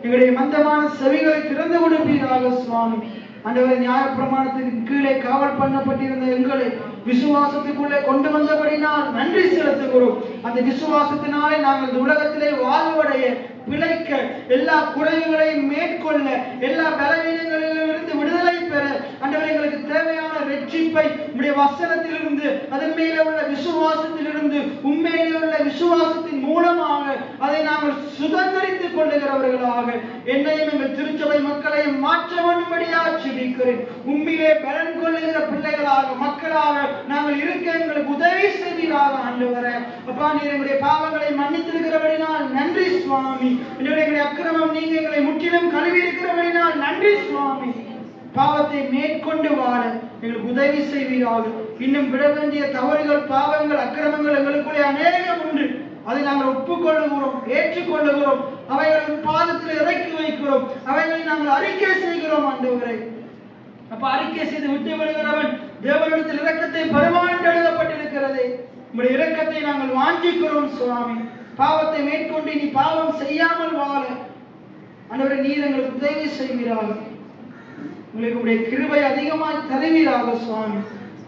எங்களுடைய மந்தமான செவிகளை திறந்து கொடுப்பீராக சுவாமி. ஆண்டவரை நியாயப்பிரமாணத்துக்கு கீழே காவல் பண்ணப்பட்டிருந்த எங்களை விசுவாசத்துக்குள்ளே கொண்டு வந்தபடினால் நன்றி செலுத்துகிறோம். அந்த விசுவாசத்தினாலே நாங்கள் இந்த உலகத்திலே வாழ்வடைய, பிழைக்க, எல்லா குறைவுகளையும் மேற்கொள்ள, எல்லா பலவீனங்களிலிருந்து விடுதலை பெற ஆண்டவரே எங்களுக்கு தேவையான ரட்சிப்பை உம்முடைய வசனத்திலிருந்து, அதன் மேலே உள்ள விசுவாசத்திலிருந்து, உண்மையிலே உள்ள விசுவாசத்தின் மூலமாக அதை நாங்கள் சுதந்திரித்துக் கொள்ளுகிறவர்களாக என்னையும் எங்கள் திருச்சபை மக்களையும் மாற்ற வேண்டும்படியாக ஜெபிக்கிறேன். உண்மையிலே பலன் கொள்ளுகிற பிள்ளைகளாக, மக்களாக நாங்கள் இருக்க எங்களுக்கு உதவி செய்வீராக ஆண்டவரே. அப்பா, நீர் எங்களுடைய பாவங்களை மன்னித்திருக்கிறபடினால் நன்றி சுவாமி. எங்களுடைய அக்கிரமம் நீங்க எங்களை முற்றிலும் கழுவி இருக்கிறபடினால் நன்றி சுவாமி. பாவத்தை மேற்கொண்டு வாழ எங்களுக்கு உதவி செய்வீராக. இன்னும் விட வேண்டிய தவறுகள், பாவங்கள், அக்கிரமங்கள் எங்களுக்குள்ளே அநேகம் உண்டு. அதை நாங்கள் ஒப்புக்கொள்ளுகிறோம், ஏற்றுக்கொள்ளுகிறோம், அவைகளின் பாதத்தில் இறக்கி வைக்கிறோம், அவைகளை நாங்கள் அறிக்கை செய்கிறோம் ஆண்டவரே. அப்ப அறிக்கை செய்து விட்டு விடுகிறவன் தேவனிடத்தில் இரக்கத்தை பெறுவான் என்று எழுதப்பட்டிருக்கிறது. உங்களுடைய இரக்கத்தை நாங்கள் வாஞ்சிக்கிறோம் சுவாமி. பாவத்தை மேற்கொண்டு இனி பாவம் செய்யாமல் வாழ ஆண்டவரே நீர் எங்களுக்கு உதவி செய்வீராக. உங்களுக்கு உடைய கிருபை அதிகமாக தருவீராக சுவாமி.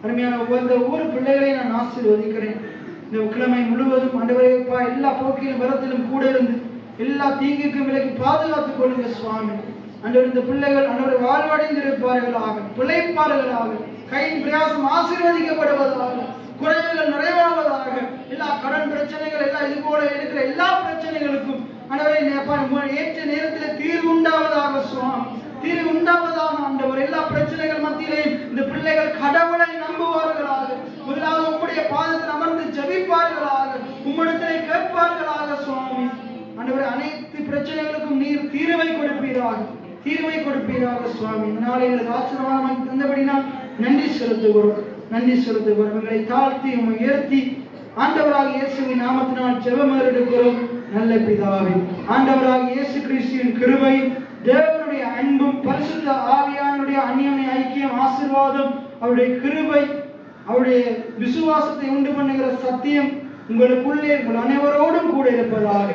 அருமையான ஒவ்வொரு பிள்ளைகளையும் நான் ஆசீர்வதிக்கிறேன். இந்த கிழமை முழுவதும் ஆண்டவரே எல்லா போக்கிலும் வரத்திலும் கூட இருந்து எல்லா தீங்குக்கும் விலக்கி பாதுகாத்துக் கொள்ளுங்க சுவாமி. ஆண்டவர் இந்த பிள்ளைகள் ஆண்டவரை வாழ்வடைந்திருப்பார்களாக, பிழைப்பார்களாக, கையின் பிரயாசம் ஆசீர்வதிக்கப்படுவதாக, குறைவுகள் நிறைவாவதாக, எல்லா கடன் பிரச்சனைகள், எல்லா இது போல இருக்கிற எல்லா பிரச்சனைகளுக்கும் ஆண்டவரை ஏற்ற நேரத்தில் தீர்வு உண்டாவதாக சுவாமி. தீர்வு உண்டாவதாக ஆண்டவர். எல்லா பிரச்சனைகள் மத்தியிலேயும் இந்த பிள்ளைகள் கடவுளை நம்புவார்களாக, முதலாவது உம்முடைய பாதத்தில் அமர்ந்து ஜெபிப்பார்களாக, உம்மிடத்திலே கேட்பார்களாக சுவாமி. ஆண்டவரே அனைத்து பிரச்சனைகளுக்கும் நீர் தீர்வை கொடுப்பீராக, தீர்வை கொடுப்பீராக சுவாமி. இந்த நாளை எங்களுக்கு ஆசீர்வாதமாக தந்தபடினால் நன்றி செலுத்துகிறோம், நன்றி செலுத்துகிறோம். எங்களை தாழ்த்தி உம்மை உயர்த்தி ஆண்டவராக இயேசுவின் நாமத்தினால் ஜெபம் எடுக்கிறோம் நல்ல பிதாவே. ஆண்டவராக இயேசு கிறிஸ்துவின் கிருபையும், தேவனுடைய அன்பும், பரிசுத்த ஆவியானுடைய அந்யோன்ய ஐக்கியம், ஆசீர்வாதம், அவருடைய கிருபை, அவருடைய விசுவாசத்தை உண்டு பண்ணுகிற சத்தியம் உங்களுக்குள்ளே உங்கள் அனைவரோடும் கூட இருப்பதாக.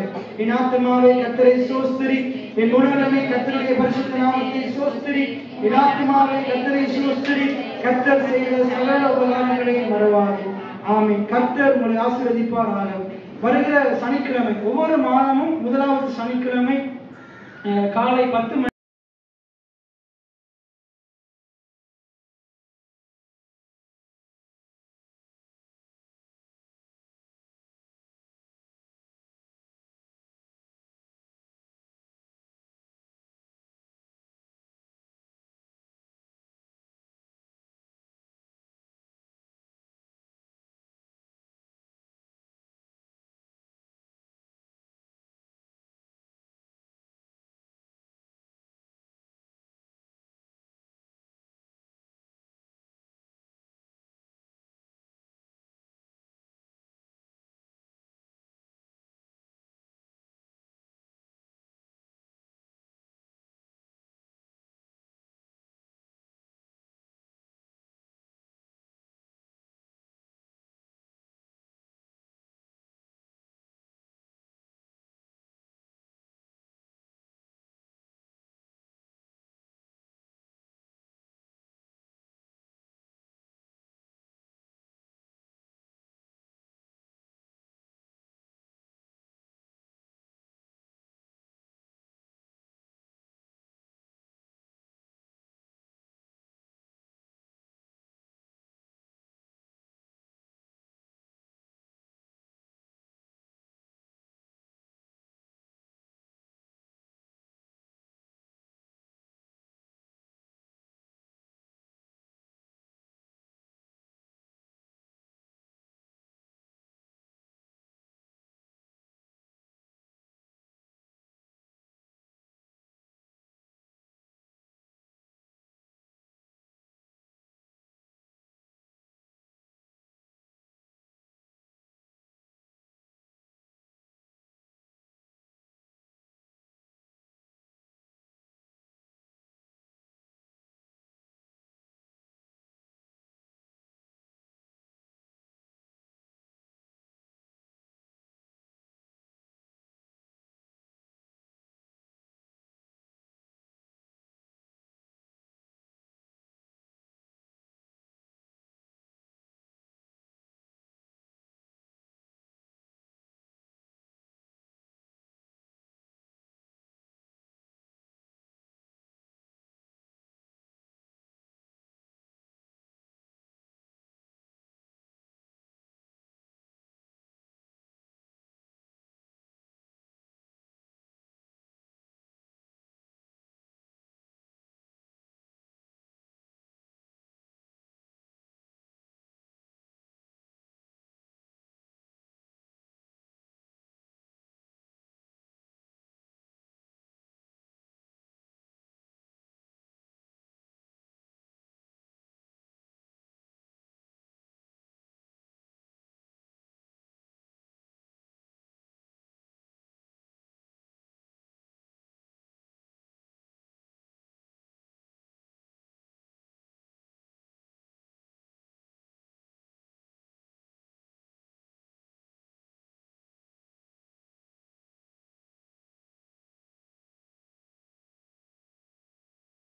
என் ஆத்மாவே கர்த்தரை சோஸ்திரி, என் உடலமே கர்த்தருடைய பரிசுத்த நாமத்தை சோஸ்திரி. என் ஆத்மாவே கர்த்தரை சோஸ்திரி, கர்த்தர் செய்த சகல உபகாரங்களையும் மறவாதே. ஆமென். கர்த்தர் உங்களை ஆசீர்வதிப்பாராக. வருகிற சனிக்கிழமை, ஒவ்வொரு மாதமும் முதலாவது சனிக்கிழமை காலை 10 மணி